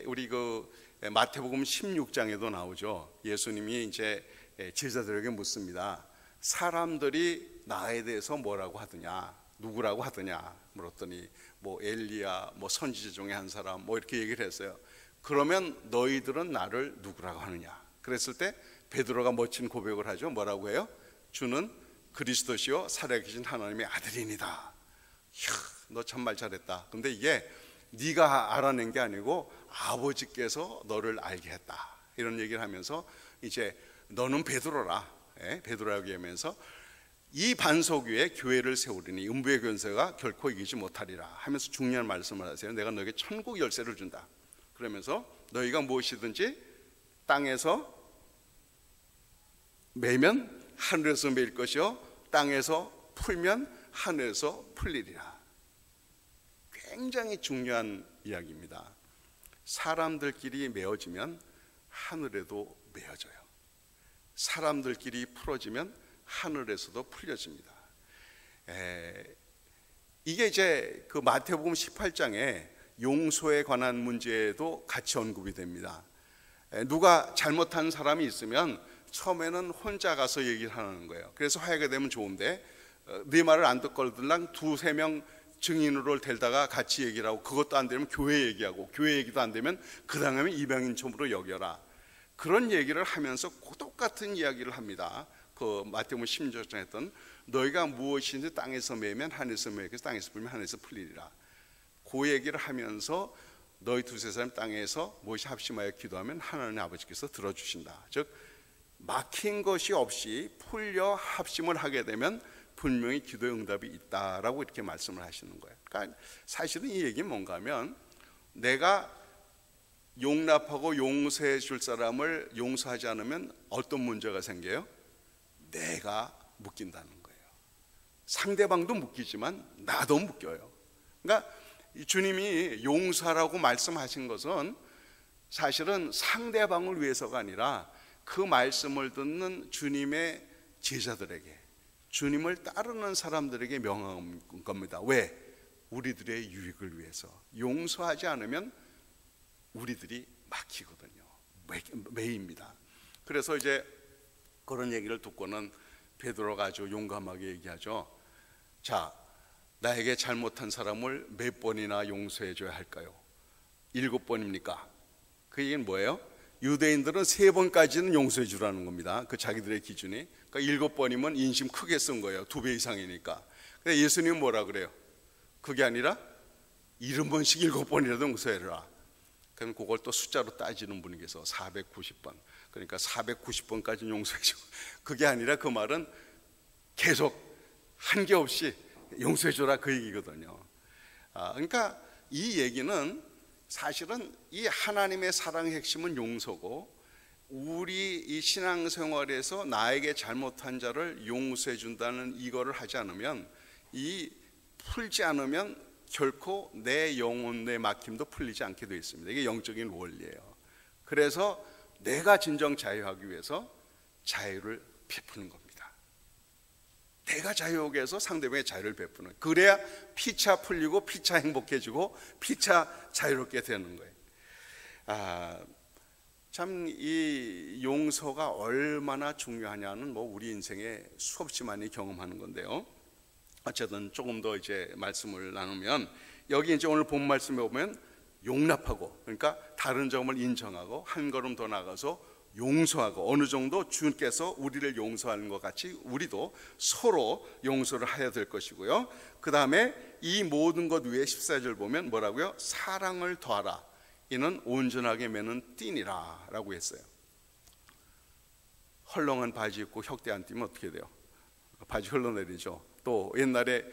우리 그 마태복음 16장에도 나오죠. 예수님이 이제 제자들에게 묻습니다. 사람들이 나에 대해서 뭐라고 하더냐, 누구라고 하더냐 물었더니 뭐 엘리야, 뭐 선지자 중에 한 사람, 뭐 이렇게 얘기를 했어요. 그러면 너희들은 나를 누구라고 하느냐? 그랬을 때 베드로가 멋진 고백을 하죠. 뭐라고 해요? 주는 그리스도시요 살아계신 하나님의 아들이니다. 너 참말 잘했다. 근데 이게 네가 알아낸 게 아니고 아버지께서 너를 알게 했다. 이런 얘기를 하면서 이제 너는 베드로라, 베드로라고 얘기하면서 이 반석 위에 교회를 세우리니 음부의 권세가 결코 이기지 못하리라 하면서 중요한 말씀을 하세요. 내가 너에게 천국 열쇠를 준다. 그러면서 너희가 무엇이든지 땅에서 매면 하늘에서 매일 것이요 땅에서 풀면 하늘에서 풀리리라. 굉장히 중요한 이야기입니다. 사람들끼리 메어지면 하늘에도 메어져요. 사람들끼리 풀어지면 하늘에서도 풀려집니다. 이게 이제 그 마태복음 18장에 용서에 관한 문제도 같이 언급이 됩니다. 누가 잘못한 사람이 있으면 처음에는 혼자 가서 얘기를 하는 거예요. 그래서 화해가 되면 좋은데 네 말을 안 듣거들랑 두세 명 증인으로 데려다가 같이 얘기를 하고 그것도 안 되면 교회 얘기하고 교회 얘기도 안 되면 그 다음에 이방인처럼 여겨라. 그런 얘기를 하면서 똑같은 이야기를 합니다. 그 마태복음 16장에 했던 너희가 무엇이든지 땅에서 매면 하늘에서 매고 땅에서 풀면 하늘에서 풀리리라. 그 얘기를 하면서 너희 두세 사람 땅에서 무엇이 합심하여 기도하면 하나님 아버지께서 들어주신다. 즉 막힌 것이 없이 풀려 합심을 하게 되면 분명히 기도의 응답이 있다라고 이렇게 말씀을 하시는 거예요. 그러니까 사실은 이 얘기는 뭔가 하면 내가 용납하고 용서해 줄 사람을 용서하지 않으면 어떤 문제가 생겨요? 내가 묶인다는 거예요. 상대방도 묶이지만 나도 묶여요. 그러니까 주님이 용서하라고 말씀하신 것은 사실은 상대방을 위해서가 아니라 그 말씀을 듣는 주님의 제자들에게, 주님을 따르는 사람들에게 명한 겁니다. 왜? 우리들의 유익을 위해서. 용서하지 않으면 우리들이 막히거든요. 매입니다. 그래서 이제 그런 얘기를 듣고는 베드로가 아주 용감하게 얘기하죠. 자, 나에게 잘못한 사람을 몇 번이나 용서해 줘야 할까요? 7번입니까? 그 얘기는 뭐예요? 유대인들은 3번까지는 용서해 주라는 겁니다. 그 자기들의 기준이. 그러니까 7번이면 인심 크게 쓴 거예요. 2배 이상이니까. 근데 예수님은 뭐라 그래요? 그게 아니라 70번씩 7번이라도 용서해라. 그럼 그걸 또 숫자로 따지는 분이 계셔서 490번. 그러니까 490번까지 용서해주고, 그게 아니라 그 말은 계속 한계 없이 용서해줘라 그 얘기거든요. 그러니까 이 얘기는 사실은 이 하나님의 사랑의 핵심은 용서고, 우리 이 신앙생활에서 나에게 잘못한 자를 용서해 준다는 이거를 하지 않으면, 이 풀지 않으면 결코 내 영혼, 내 막힘도 풀리지 않게 되어 있습니다. 이게 영적인 원리예요. 그래서 내가 진정 자유하기 위해서 자유를 베푸는 겁니다. 내가 자유하게 해서 상대방의 자유를 베푸는, 그래야 피차 풀리고 피차 행복해지고 피차 자유롭게 되는 거예요. 참 이 용서가 얼마나 중요하냐는 뭐 우리 인생에 수없이 많이 경험하는 건데요. 어쨌든 조금 더 이제 말씀을 나누면, 여기 이제 오늘 본 말씀에 보면 용납하고, 그러니까 다른 점을 인정하고 한 걸음 더 나가서 용서하고 어느 정도 주께서 우리를 용서하는 것 같이 우리도 서로 용서를 해야 될 것이고요. 그 다음에 이 모든 것 위에 14절 보면 뭐라고요? 사랑을 더하라. 이는 온전하게 매는 띠니라 라고 했어요. 헐렁한 바지 입고 혁대 안 띠면 어떻게 돼요? 바지 흘러내리죠. 또 옛날에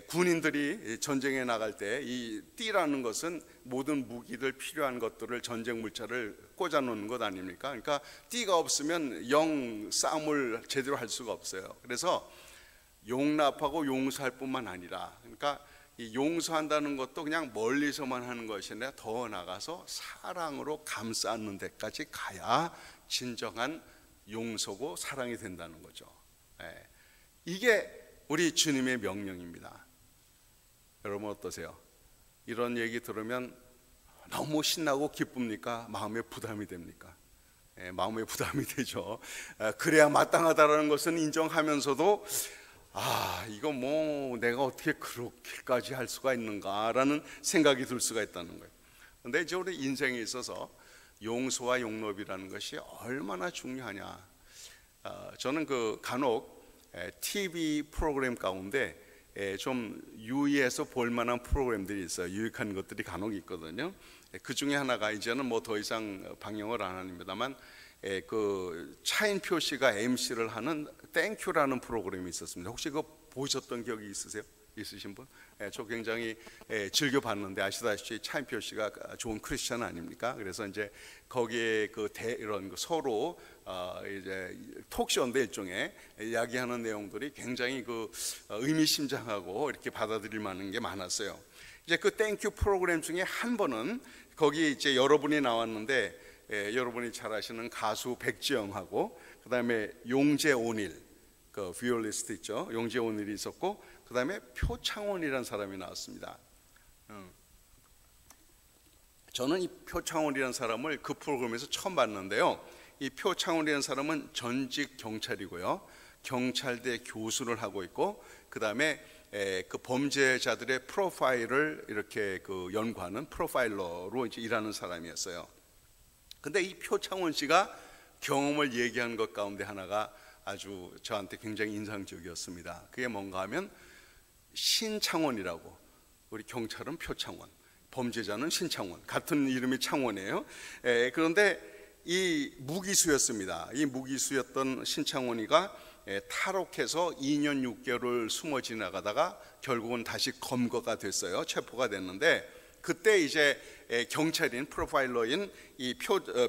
군인들이 전쟁에 나갈 때 이 띠라는 것은 모든 무기들 필요한 것들을 전쟁 물자를 꽂아 놓는 것 아닙니까? 그러니까 띠가 없으면 영 싸움을 제대로 할 수가 없어요. 그래서 용납하고 용서할 뿐만 아니라, 그러니까 이 용서한다는 것도 그냥 멀리서만 하는 것이 아니라 더 나가서 사랑으로 감싸 안는 데까지 가야 진정한 용서고 사랑이 된다는 거죠. 이게 우리 주님의 명령입니다. 여러분 어떠세요? 이런 얘기 들으면 너무 신나고 기쁩니까? 마음에 부담이 됩니까? 마음에 부담이 되죠. 그래야 마땅하다라는 것은 인정하면서도 이거 뭐 내가 어떻게 그렇게까지 할 수가 있는가라는 생각이 들 수가 있다는 거예요. 그런데 이제 우리 인생에 있어서 용서와 용납이라는 것이 얼마나 중요하냐. 저는 간혹 TV 프로그램 가운데 좀 유의해서 볼 만한 프로그램들이 있어요. 유익한 것들이 간혹 있거든요. 그 중에 하나가, 이제는 뭐 더 이상 방영을 안 합니다만, 차인표 씨가 MC를 하는 땡큐라는 프로그램이 있었습니다. 혹시 그거 보셨던 기억이 있으신 분? 저 굉장히 즐겨 봤는데, 아시다시피 차인표 씨가 좋은 크리스천 아닙니까? 그래서 이제 거기에 이런 서로 이제 톡쇼인데 일종의 이야기하는 내용들이 굉장히 의미심장하고 이렇게 받아들일 만한 게 많았어요. 이제 그 땡큐 프로그램 중에 한 번은 거기 이제 여러분이 나왔는데, 여러분이 잘 아시는 가수 백지영하고 그 다음에 용재 오닐, 비올리스트 있죠. 용재 오닐이 있었고, 그 다음에 표창원이라는 사람이 나왔습니다. 저는 이 표창원이라는 사람을 그 프로그램에서 처음 봤는데요. 이 표창원이라는 사람은 전직 경찰이고요, 경찰대 교수를 하고 있고, 그 다음에 그 범죄자들의 프로파일을 이렇게 연구하는 프로파일러로 이제 일하는 사람이었어요. 근데 이 표창원 씨가 경험을 얘기한 것 가운데 하나가 아주 저한테 굉장히 인상적이었습니다. 그게 뭔가 하면 신창원이라고, 우리 경찰은 표창원, 범죄자는 신창원, 같은 이름이 창원이에요. 그런데 이 무기수였습니다. 이 무기수였던 신창원이가 탈옥해서 2년 6개월을 숨어 지나가다가 결국은 다시 검거가 됐어요. 체포가 됐는데, 그때 이제 경찰인 프로파일러인 이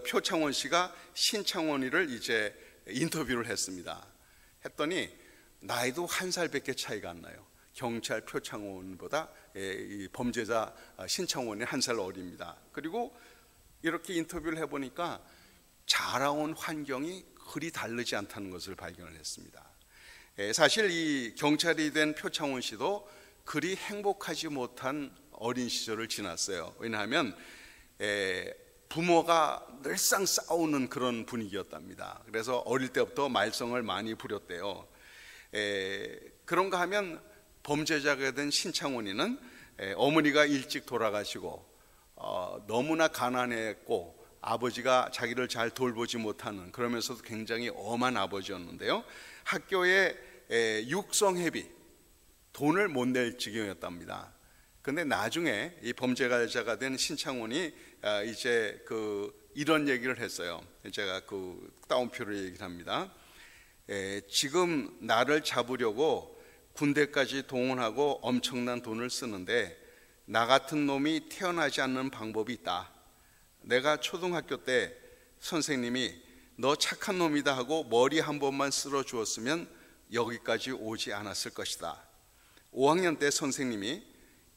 표창원 씨가 신창원이를 이제 인터뷰를 했습니다. 했더니 나이도 1살밖에 차이가 안 나요. 경찰 표창원보다 이 범죄자 신창원이 1살 어립니다. 그리고 이렇게 인터뷰를 해보니까 자라온 환경이 그리 다르지 않다는 것을 발견을 했습니다. 사실 이 경찰이 된 표창원 씨도 그리 행복하지 못한 어린 시절을 지났어요. 왜냐하면 부모가 늘상 싸우는 그런 분위기였답니다. 그래서 어릴 때부터 말썽을 많이 부렸대요. 그런가 하면 범죄자가 된 신창원이는 어머니가 일찍 돌아가시고 너무나 가난했고, 아버지가 자기를 잘 돌보지 못하는, 그러면서도 굉장히 엄한 아버지였는데요, 학교에 육성회비 돈을 못 낼 지경이었답니다. 근데 나중에 이 범죄자가 된 신창원이 이제 이런 얘기를 했어요. 제가 따옴표로 얘기를 합니다. 지금 나를 잡으려고 군대까지 동원하고 엄청난 돈을 쓰는데 나 같은 놈이 태어나지 않는 방법이 있다. 내가 초등학교 때 선생님이 너 착한 놈이다 하고 머리 한 번만 쓸어 주었으면 여기까지 오지 않았을 것이다. 5학년 때 선생님이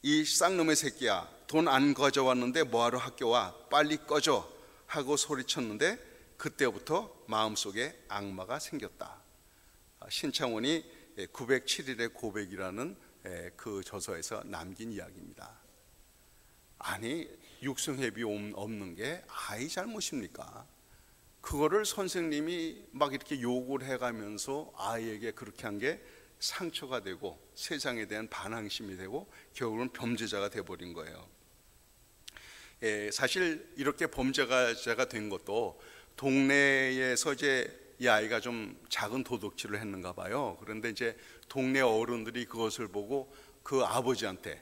이 쌍놈의 새끼야, 돈 안 가져왔는데 뭐하러 학교 와, 빨리 꺼져 하고 소리쳤는데 그때부터 마음속에 악마가 생겼다. 신창원이 907일의 고백이라는 그 저서에서 남긴 이야기입니다. 아니, 육성회비 없는 게 아이 잘못입니까? 그거를 선생님이 막 이렇게 욕을 해가면서 아이에게 그렇게 한 게 상처가 되고 세상에 대한 반항심이 되고 결국은 범죄자가 돼버린 거예요. 사실 이렇게 범죄자가 된 것도 동네에서 이제 이 아이가 좀 작은 도둑질을 했는가 봐요. 그런데 이제 동네 어른들이 그것을 보고 그 아버지한테,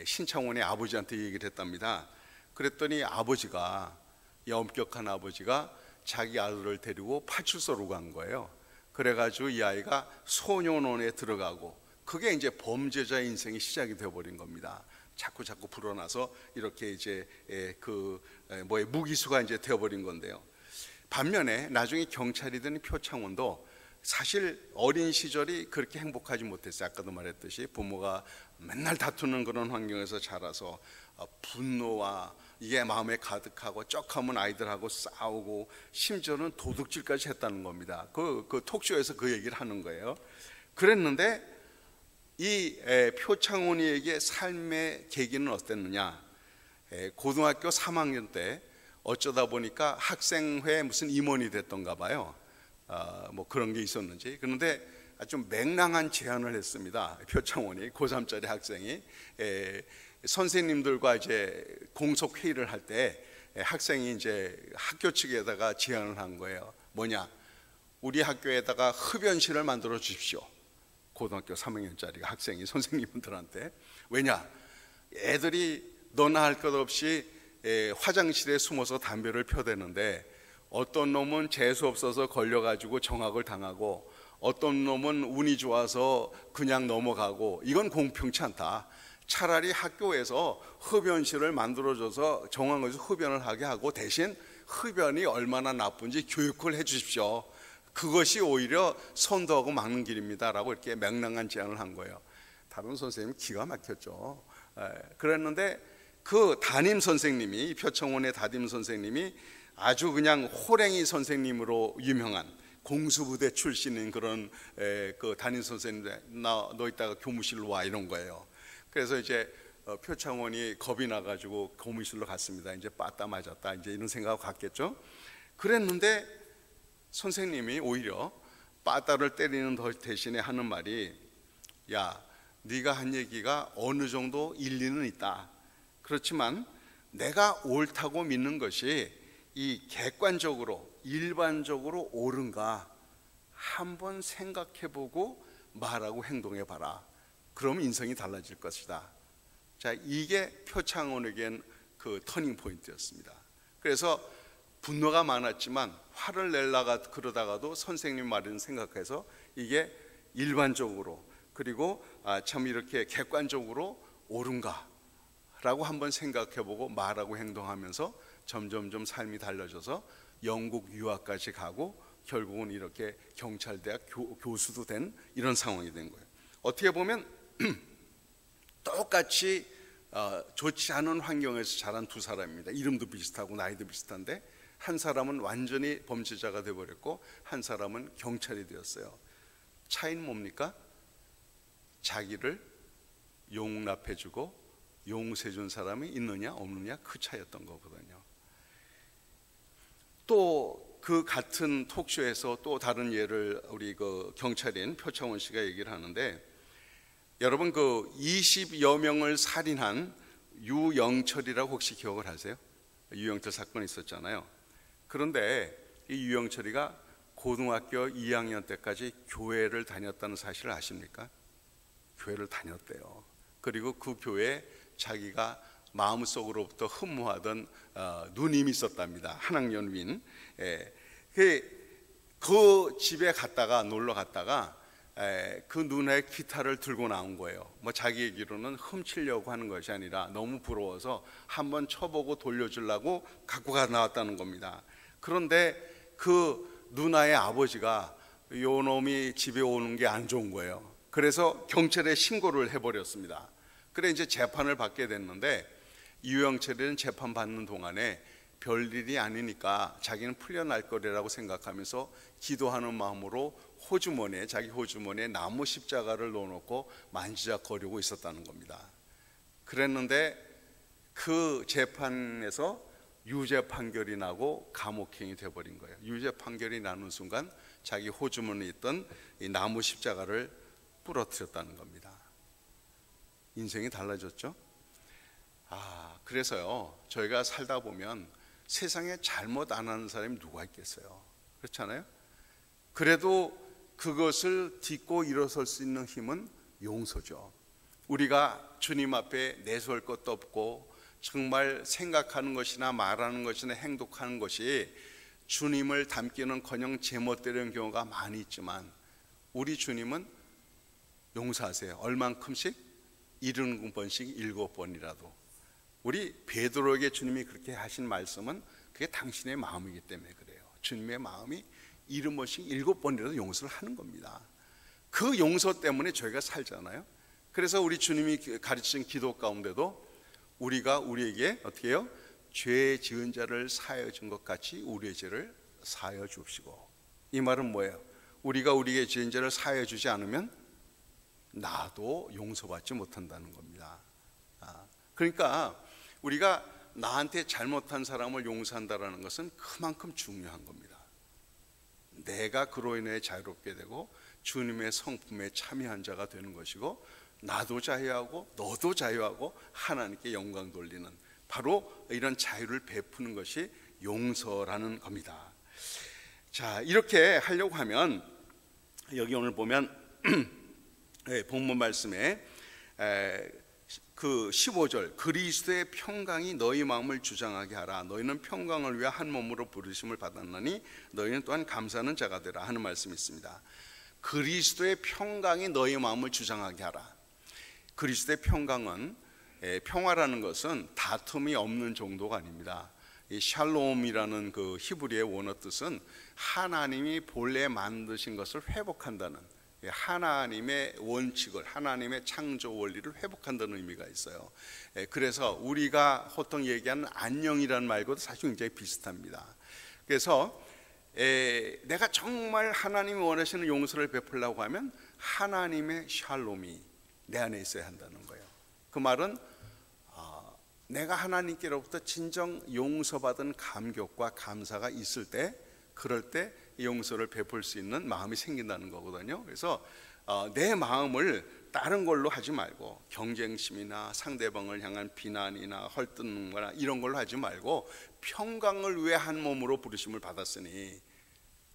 신창원의 아버지한테 얘기를 했답니다. 그랬더니 아버지가, 이 엄격한 아버지가 자기 아들을 데리고 파출소로 간 거예요. 그래가지고 이 아이가 소년원에 들어가고, 그게 이제 범죄자 인생이 시작이 되어버린 겁니다. 자꾸 불어나서 이렇게 이제 무기수가 이제 되어버린 건데요. 반면에 나중에 경찰이 된 표창원도 사실 어린 시절이 그렇게 행복하지 못했어요. 아까도 말했듯이 부모가 맨날 다투는 그런 환경에서 자라서 분노와 이게 마음에 가득하고, 쩍하면 아이들하고 싸우고, 심지어는 도둑질까지 했다는 겁니다. 그 톡쇼에서 그 얘기를 하는 거예요. 그랬는데 이 표창원이에게 삶의 계기는 어땠느냐? 고등학교 3학년 때 어쩌다 보니까 학생회 무슨 임원이 됐던가 봐요. 뭐 그런 게 있었는지. 그런데 좀 맹랑한 제안을 했습니다. 표창원이, 고3짜리 학생이 선생님들과 이제 공속 회의를 할 때 학생이 이제 학교 측에다가 제안을 한 거예요. 뭐냐? 우리 학교에다가 흡연실을 만들어 주십시오. 고등학교 3학년짜리 학생이 선생님들한테. 왜냐? 애들이 너나 할 것 없이 화장실에 숨어서 담배를 펴대는데, 어떤 놈은 재수 없어서 걸려가지고 정학을 당하고, 어떤 놈은 운이 좋아서 그냥 넘어가고, 이건 공평치 않다. 차라리 학교에서 흡연실을 만들어줘서 정학에서 흡연을 하게 하고, 대신 흡연이 얼마나 나쁜지 교육을 해 주십시오. 그것이 오히려 선도하고 막는 길입니다 라고 이렇게 맹랑한 제안을 한 거예요. 다른 선생님은 기가 막혔죠. 그랬는데 그 담임 선생님이, 표창원의 담임 선생님이 아주 그냥 호랭이 선생님으로 유명한 공수부대 출신인 그런 그 담임 선생님인데, 너 이따가 교무실로 와, 이런 거예요. 그래서 이제 표창원이 겁이 나가지고 교무실로 갔습니다. 이제 빠따 맞았다, 이제 이런 생각하고 갔겠죠. 그랬는데 선생님이 오히려 빠따를 때리는 대신에 하는 말이, 야, 네가 한 얘기가 어느 정도 일리는 있다. 그렇지만 내가 옳다고 믿는 것이 이 객관적으로 일반적으로 옳은가 한번 생각해보고 말하고 행동해봐라. 그럼 인생이 달라질 것이다. 자, 이게 표창원에겐 그 터닝 포인트였습니다. 그래서 분노가 많았지만 화를 내려가 그러다가도 선생님 말을 생각해서 이게 일반적으로, 그리고 참 이렇게 객관적으로 옳은가 라고 한번 생각해보고 말하고 행동하면서 점점점 삶이 달라져서 영국 유학까지 가고, 결국은 이렇게 경찰대학 교수도 된 이런 상황이 된 거예요. 어떻게 보면 똑같이 좋지 않은 환경에서 자란 두 사람입니다. 이름도 비슷하고 나이도 비슷한데, 한 사람은 완전히 범죄자가 되어버렸고 한 사람은 경찰이 되었어요. 차이는 뭡니까? 자기를 용납해주고 용서해준 사람이 있느냐 없느냐, 그 차이였던 거거든요. 또 그 같은 톡쇼에서 또 다른 예를 우리 그 경찰인 표창원 씨가 얘기를 하는데, 여러분 그 20여 명을 살인한 유영철이라고 혹시 기억을 하세요? 유영철 사건이 있었잖아요. 그런데 이 유영철이가 고등학교 2학년 때까지 교회를 다녔다는 사실을 아십니까? 교회를 다녔대요. 그리고 그 교회에 자기가 마음속으로부터 흠모하던 누님이 있었답니다. 한 학년 윈. 그 집에 갔다가, 놀러 갔다가 그 누나의 기타를 들고 나온 거예요. 뭐 자기 얘기로는 훔치려고 하는 것이 아니라 너무 부러워서 한번 쳐보고 돌려주려고 갖고 나왔다는 겁니다. 그런데 그 누나의 아버지가 요 놈이 집에 오는 게 안 좋은 거예요. 그래서 경찰에 신고를 해버렸습니다. 그래 이제 재판을 받게 됐는데, 유영철이는 재판 받는 동안에 별일이 아니니까 자기는 풀려날 거리라고 생각하면서 기도하는 마음으로 호주머니에, 자기 호주머니에 나무 십자가를 넣어놓고 만지작거리고 있었다는 겁니다. 그랬는데 그 재판에서 유죄 판결이 나고 감옥행이 되어버린 거예요. 유죄 판결이 나는 순간 자기 호주머니에 있던 이 나무 십자가를 부러뜨렸다는 겁니다. 인생이 달라졌죠. 그래서요, 저희가 살다 보면 세상에 잘못 안 하는 사람이 누가 있겠어요? 그렇잖아요? 그래도 그것을 딛고 일어설 수 있는 힘은 용서죠. 우리가 주님 앞에 내세울 것도 없고 정말 생각하는 것이나 말하는 것이나 행동하는 것이 주님을 닮기는커녕 제멋대로인 경우가 많이 있지만 우리 주님은 용서하세요. 얼만큼씩? 70번씩 7번이라도. 우리 베드로에게 주님이 그렇게 하신 말씀은 그게 당신의 마음이기 때문에 그래요. 주님의 마음이 70번씩 7번이라도 용서를 하는 겁니다. 그 용서 때문에 저희가 살잖아요. 그래서 우리 주님이 가르치신 기도 가운데도 우리가 우리에게 어떻게 해요? 죄 지은 자를 사하여 준 것 같이 우리의 죄를 사하여 주옵시고. 이 말은 뭐예요? 우리가 우리에게 지은 죄를 사하여 주지 않으면 나도 용서받지 못한다는 겁니다. 그러니까 우리가 나한테 잘못한 사람을 용서한다는 것은 그만큼 중요한 겁니다. 내가 그로 인해 자유롭게 되고 주님의 성품에 참여한 자가 되는 것이고 나도 자유하고 너도 자유하고 하나님께 영광 돌리는 바로 이런 자유를 베푸는 것이 용서라는 겁니다. 자, 이렇게 하려고 하면 여기 오늘 보면 본문 말씀에 그 15절 그리스도의 평강이 너희 마음을 주장하게 하라. 너희는 평강을 위해 한 몸으로 부르심을 받았나니 너희는 또한 감사하는 자가 되라 하는 말씀이 있습니다. 그리스도의 평강이 너희 마음을 주장하게 하라. 그리스도의 평강은 평화라는 것은 다툼이 없는 정도가 아닙니다. 이 샬롬이라는 그 히브리의 원어 뜻은 하나님이 본래 만드신 것을 회복한다는 하나님의 원칙을 하나님의 창조 원리를 회복한다는 의미가 있어요. 그래서 우리가 보통 얘기하는 안녕이라는 말과도 사실 굉장히 비슷합니다. 그래서 내가 정말 하나님이 원하시는 용서를 베풀려고 하면 하나님의 샬롬이 내 안에 있어야 한다는 거예요. 그 말은 내가 하나님께로부터 진정 용서받은 감격과 감사가 있을 때 그럴 때 용서를 베풀 수 있는 마음이 생긴다는 거거든요. 그래서 내 마음을 다른 걸로 하지 말고 경쟁심이나 상대방을 향한 비난이나 헐뜯는 거나 이런 걸로 하지 말고 평강을 위해 한 몸으로 부르심을 받았으니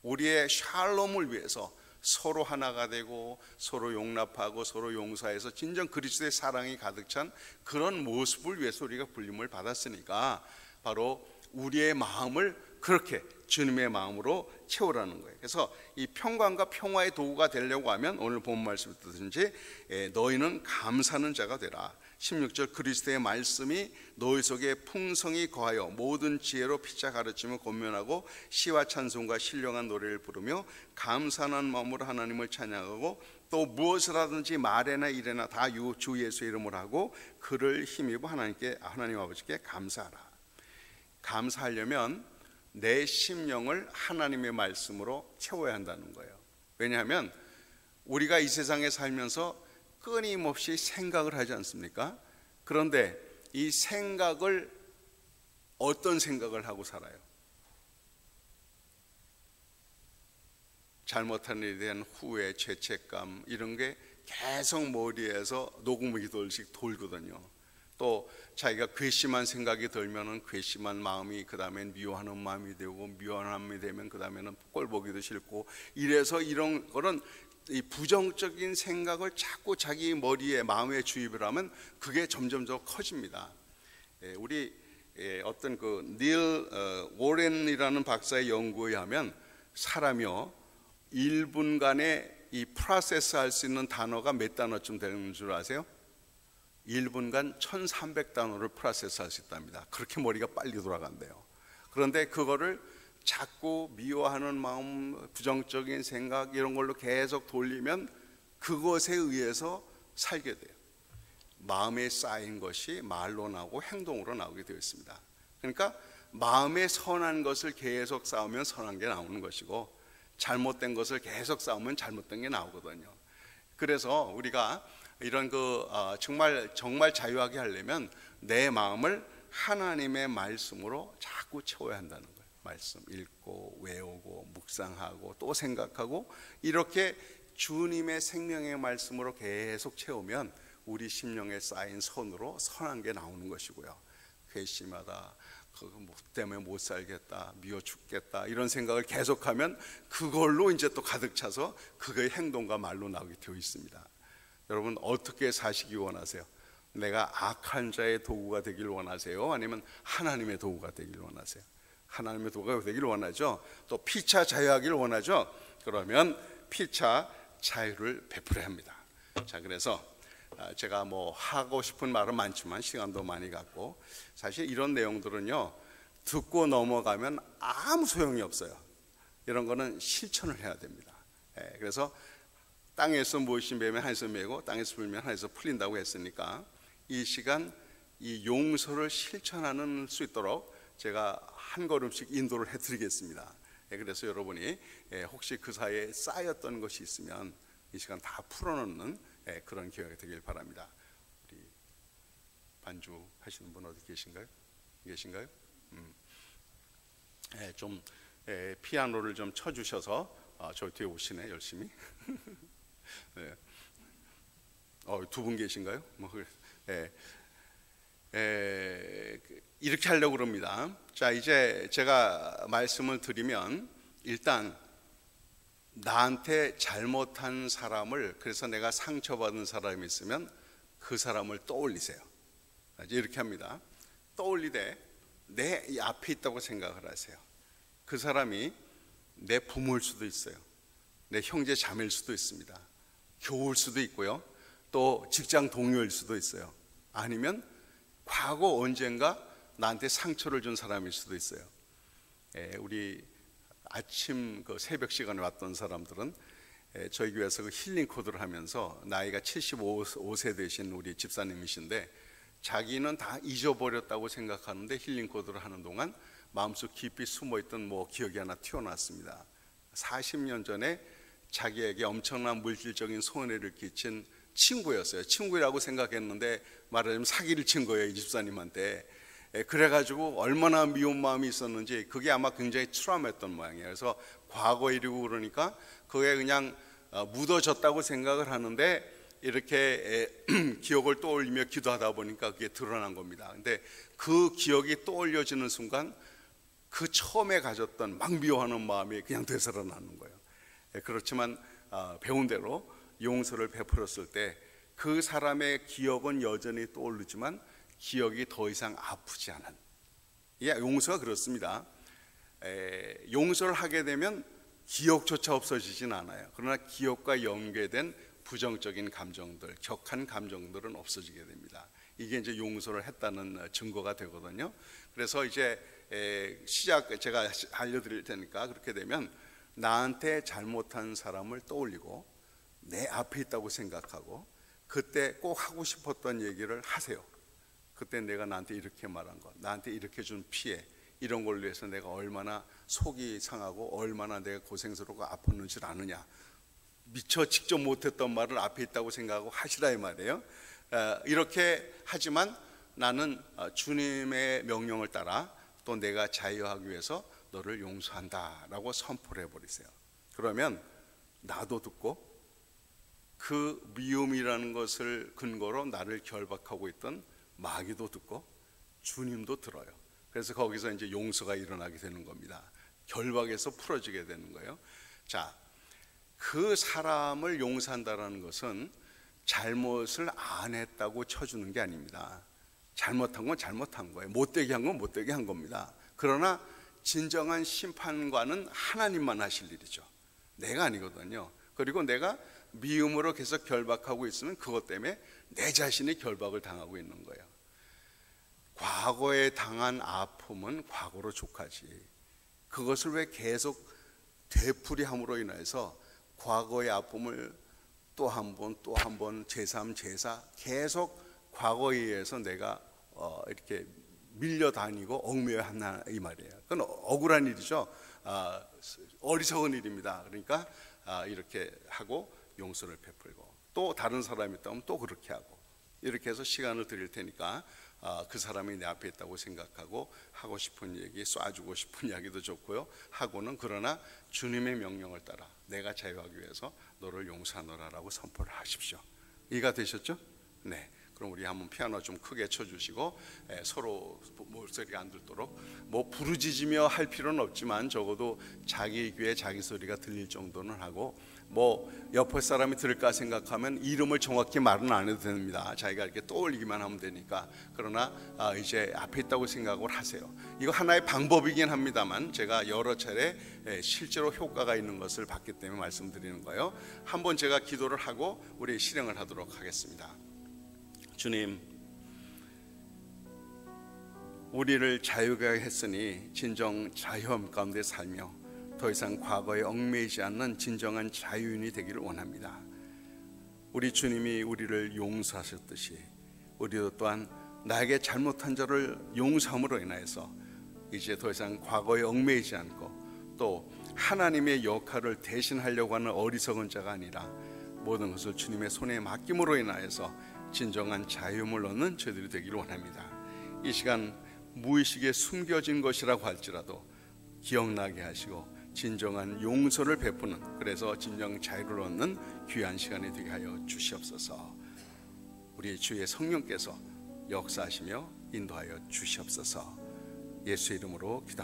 우리의 샬롬을 위해서 서로 하나가 되고 서로 용납하고 서로 용서해서 진정 그리스도의 사랑이 가득 찬 그런 모습을 위해서 우리가 불림을 받았으니까 바로 우리의 마음을 그렇게 주님의 마음으로 채우라는 거예요. 그래서 이 평강과 평화의 도구가 되려고 하면 오늘 본 말씀을 듣든지 너희는 감사하는 자가 되라. 16절 그리스도의 말씀이 너희 속에 풍성히 거하여 모든 지혜로 피차 가르치며 권면하고 시와 찬송과 신령한 노래를 부르며 감사하는 마음으로 하나님을 찬양하고 또 무엇을 하든지 말에나 일에나 다 주 예수의 이름으로 하고 그를 힘입어 하나님 아버지께 감사하라. 감사하려면 내 심령을 하나님의 말씀으로 채워야 한다는 거예요. 왜냐하면 우리가 이 세상에 살면서 끊임없이 생각을 하지 않습니까? 그런데 이 생각을 어떤 생각을 하고 살아요? 잘못한 일에 대한 후회, 죄책감 이런 게 계속 머리에서 녹음기 돌씩 돌거든요. 또 자기가 괘씸한 생각이 들면은 괘씸한 마음이 그 다음엔 미워하는 마음이 되고 미워함이 되면 그 다음에는 꼴보기도 싫고 이래서 이런 거는 이 부정적인 생각을 자꾸 자기 머리에 마음에 주입을 하면 그게 점점 더 커집니다. 우리 어떤 그 닐 워렌이라는 박사의 연구에 하면 사람이요 1분간에 이 프로세스 할 수 있는 단어가 몇 단어쯤 되는 줄 아세요? 1분간 1300단어를 프로세스 할 수 있답니다. 그렇게 머리가 빨리 돌아간대요. 그런데 그거를 자꾸 미워하는 마음, 부정적인 생각 이런 걸로 계속 돌리면 그것에 의해서 살게 돼요. 마음에 쌓인 것이 말로 나오고 행동으로 나오게 되어 있습니다. 그러니까 마음에 선한 것을 계속 쌓으면 선한 게 나오는 것이고 잘못된 것을 계속 쌓으면 잘못된 게 나오거든요. 그래서 우리가 이런 정말 자유하게 하려면 내 마음을 하나님의 말씀으로 자꾸 채워야 한다는 거예요. 말씀 읽고 외우고 묵상하고 또 생각하고 이렇게 주님의 생명의 말씀으로 계속 채우면 우리 심령에 쌓인 선으로 선한 게 나오는 것이고요. 괘씸하다, 그거 뭐 때문에 못 살겠다, 미워 죽겠다 이런 생각을 계속하면 그걸로 이제 또 가득 차서 그거의 행동과 말로 나오게 되어 있습니다. 여러분 어떻게 사시기 원하세요? 내가 악한 자의 도구가 되길 원하세요? 아니면 하나님의 도구가 되길 원하세요? 하나님의 도구가 되길 원하죠. 또 피차 자유하길 원하죠. 그러면 피차 자유를 베풀어야 합니다. 자, 그래서 제가 뭐 하고 싶은 말은 많지만 시간도 많이 갖고, 사실 이런 내용들은요 듣고 넘어가면 아무 소용이 없어요. 이런 거는 실천을 해야 됩니다. 그래서 땅에서 무엇이 매면 하늘에서 매고 땅에서 불면 하늘에서 풀린다고 했으니까 이 시간 이 용서를 실천하는 수 있도록 제가 한 걸음씩 인도를 해드리겠습니다. 그래서 여러분이 혹시 그 사이에 쌓였던 것이 있으면 이 시간 다 풀어놓는 그런 기회가 되길 바랍니다. 우리 반주 하시는 분 어디 계신가요? 계신가요? 좀 피아노를 좀 쳐주셔서 저 뒤에 오시네 열심히. 네. 두 분 계신가요? 이렇게 하려고 그럽니다. 자, 이제 제가 말씀을 드리면 일단 나한테 잘못한 사람을, 그래서 내가 상처받은 사람이 있으면 그 사람을 떠올리세요. 이렇게 합니다. 떠올리되 내 앞에 있다고 생각을 하세요. 그 사람이 내 부모일 수도 있어요. 내 형제 자매일 수도 있습니다. 교우일 수도 있고요. 또 직장 동료일 수도 있어요. 아니면 과거 언젠가 나한테 상처를 준 사람일 수도 있어요. 우리 아침 그 새벽 시간에 왔던 사람들은 저희 교회에서 그 힐링 코드를 하면서 나이가 75세 되신 우리 집사님이신데 자기는 다 잊어버렸다고 생각하는데 힐링 코드를 하는 동안 마음속 깊이 숨어있던 뭐 기억이 하나 튀어나왔습니다. 40년 전에 자기에게 엄청난 물질적인 손해를 끼친 친구였어요. 친구라고 생각했는데 말하자면 사기를 친 거예요, 이 집사님한테. 그래가지고 얼마나 미운 마음이 있었는지 그게 아마 굉장히 트라우마였던 모양이에요. 그래서 과거 이르고 그러니까 그게 그냥 묻어졌다고 생각을 하는데 이렇게 기억을 떠올리며 기도하다 보니까 그게 드러난 겁니다. 근데 그 기억이 떠올려지는 순간 그 처음에 가졌던 막 미워하는 마음이 그냥 되살아나는 거예요. 그렇지만 배운 대로 용서를 베풀었을 때 그 사람의 기억은 여전히 떠오르지만 기억이 더 이상 아프지 않은, 용서가 그렇습니다. 용서를 하게 되면 기억조차 없어지진 않아요. 그러나 기억과 연계된 부정적인 감정들, 격한 감정들은 없어지게 됩니다. 이게 이제 용서를 했다는 증거가 되거든요. 그래서 이제 제가 알려드릴 테니까 그렇게 되면 나한테 잘못한 사람을 떠올리고 내 앞에 있다고 생각하고 그때 꼭 하고 싶었던 얘기를 하세요. 그때 내가 나한테 이렇게 말한 것, 나한테 이렇게 준 피해, 이런 걸로 해서 내가 얼마나 속이 상하고 얼마나 내가 고생스럽고 아팠는지 아느냐. 미처 직접 못했던 말을 앞에 있다고 생각하고 하시라 이 말이에요. 이렇게 하지만 나는 주님의 명령을 따라 또 내가 자유하기 위해서 너를 용서한다라고 선포를 해버리세요. 그러면 나도 듣고 그 미움이라는 것을 근거로 나를 결박하고 있던 마귀도 듣고 주님도 들어요. 그래서 거기서 이제 용서가 일어나게 되는 겁니다. 결박에서 풀어지게 되는 거예요. 자, 그 사람을 용서한다는 것은 잘못을 안 했다고 쳐주는 게 아닙니다. 잘못한 건 잘못한 거예요. 못되게 한 건 못되게 한 겁니다. 그러나 진정한 심판관은 하나님만 하실 일이죠. 내가 아니거든요. 그리고 내가 미움으로 계속 결박하고 있으면 그것 때문에 내 자신이 결박을 당하고 있는 거예요. 과거에 당한 아픔은 과거로 족하지. 그것을 왜 계속 되풀이함으로 인해서 과거의 아픔을 또 한 번, 또 한 번, 제3, 제4 계속 과거에 의해서 내가 이렇게 밀려다니고 얽매여야 하나 이 말이에요. 그건 억울한 일이죠. 어리석은 일입니다. 그러니까 이렇게 하고 용서를 베풀고 또 다른 사람이 있다면 또 그렇게 하고 이렇게 해서 시간을 드릴 테니까 그 사람이 내 앞에 있다고 생각하고 하고 싶은 얘기, 쏴주고 싶은 이야기도 좋고요. 하고는 그러나 주님의 명령을 따라 내가 자유하기 위해서 너를 용서하노라라고 선포를 하십시오. 이해가 되셨죠? 네. 그럼 그럼 우리 한번 피아노 좀 크게 쳐주시고 서로 목소리가 안 들도록 뭐 부르짖으며 할 필요는 없지만 적어도 자기 귀에 자기 소리가 들릴 정도는 하고 뭐 옆에 사람이 들을까 생각하면 이름을 정확히 말은 안 해도 됩니다. 자기가 이렇게 떠올리기만 하면 되니까. 그러나 이제 앞에 있다고 생각을 하세요. 이거 하나의 방법이긴 합니다만 제가 여러 차례 실제로 효과가 있는 것을 봤기 때문에 말씀드리는 거예요. 한번 제가 기도를 하고 우리 실행을 하도록 하겠습니다. 주님, 우리를 자유하게 했으니 진정 자유함 가운데 살며 더 이상 과거에 얽매이지 않는 진정한 자유인이 되기를 원합니다. 우리 주님이 우리를 용서하셨듯이 우리도 또한 나에게 잘못한 자를 용서함으로 인하여서 이제 더 이상 과거에 얽매이지 않고 또 하나님의 역할을 대신하려고 하는 어리석은 자가 아니라 모든 것을 주님의 손에 맡김으로 인하여서 진정한 자유함을 얻는 저희들이 되기를 원합니다. 이 시간 무의식에 숨겨진 것이라고 할지라도 기억나게 하시고 진정한 용서를 베푸는, 그래서 진정 자유를 얻는 귀한 시간이 되게 하여 주시옵소서. 우리 주의 성령께서 역사하시며 인도하여 주시옵소서. 예수의 이름으로 기도합니다.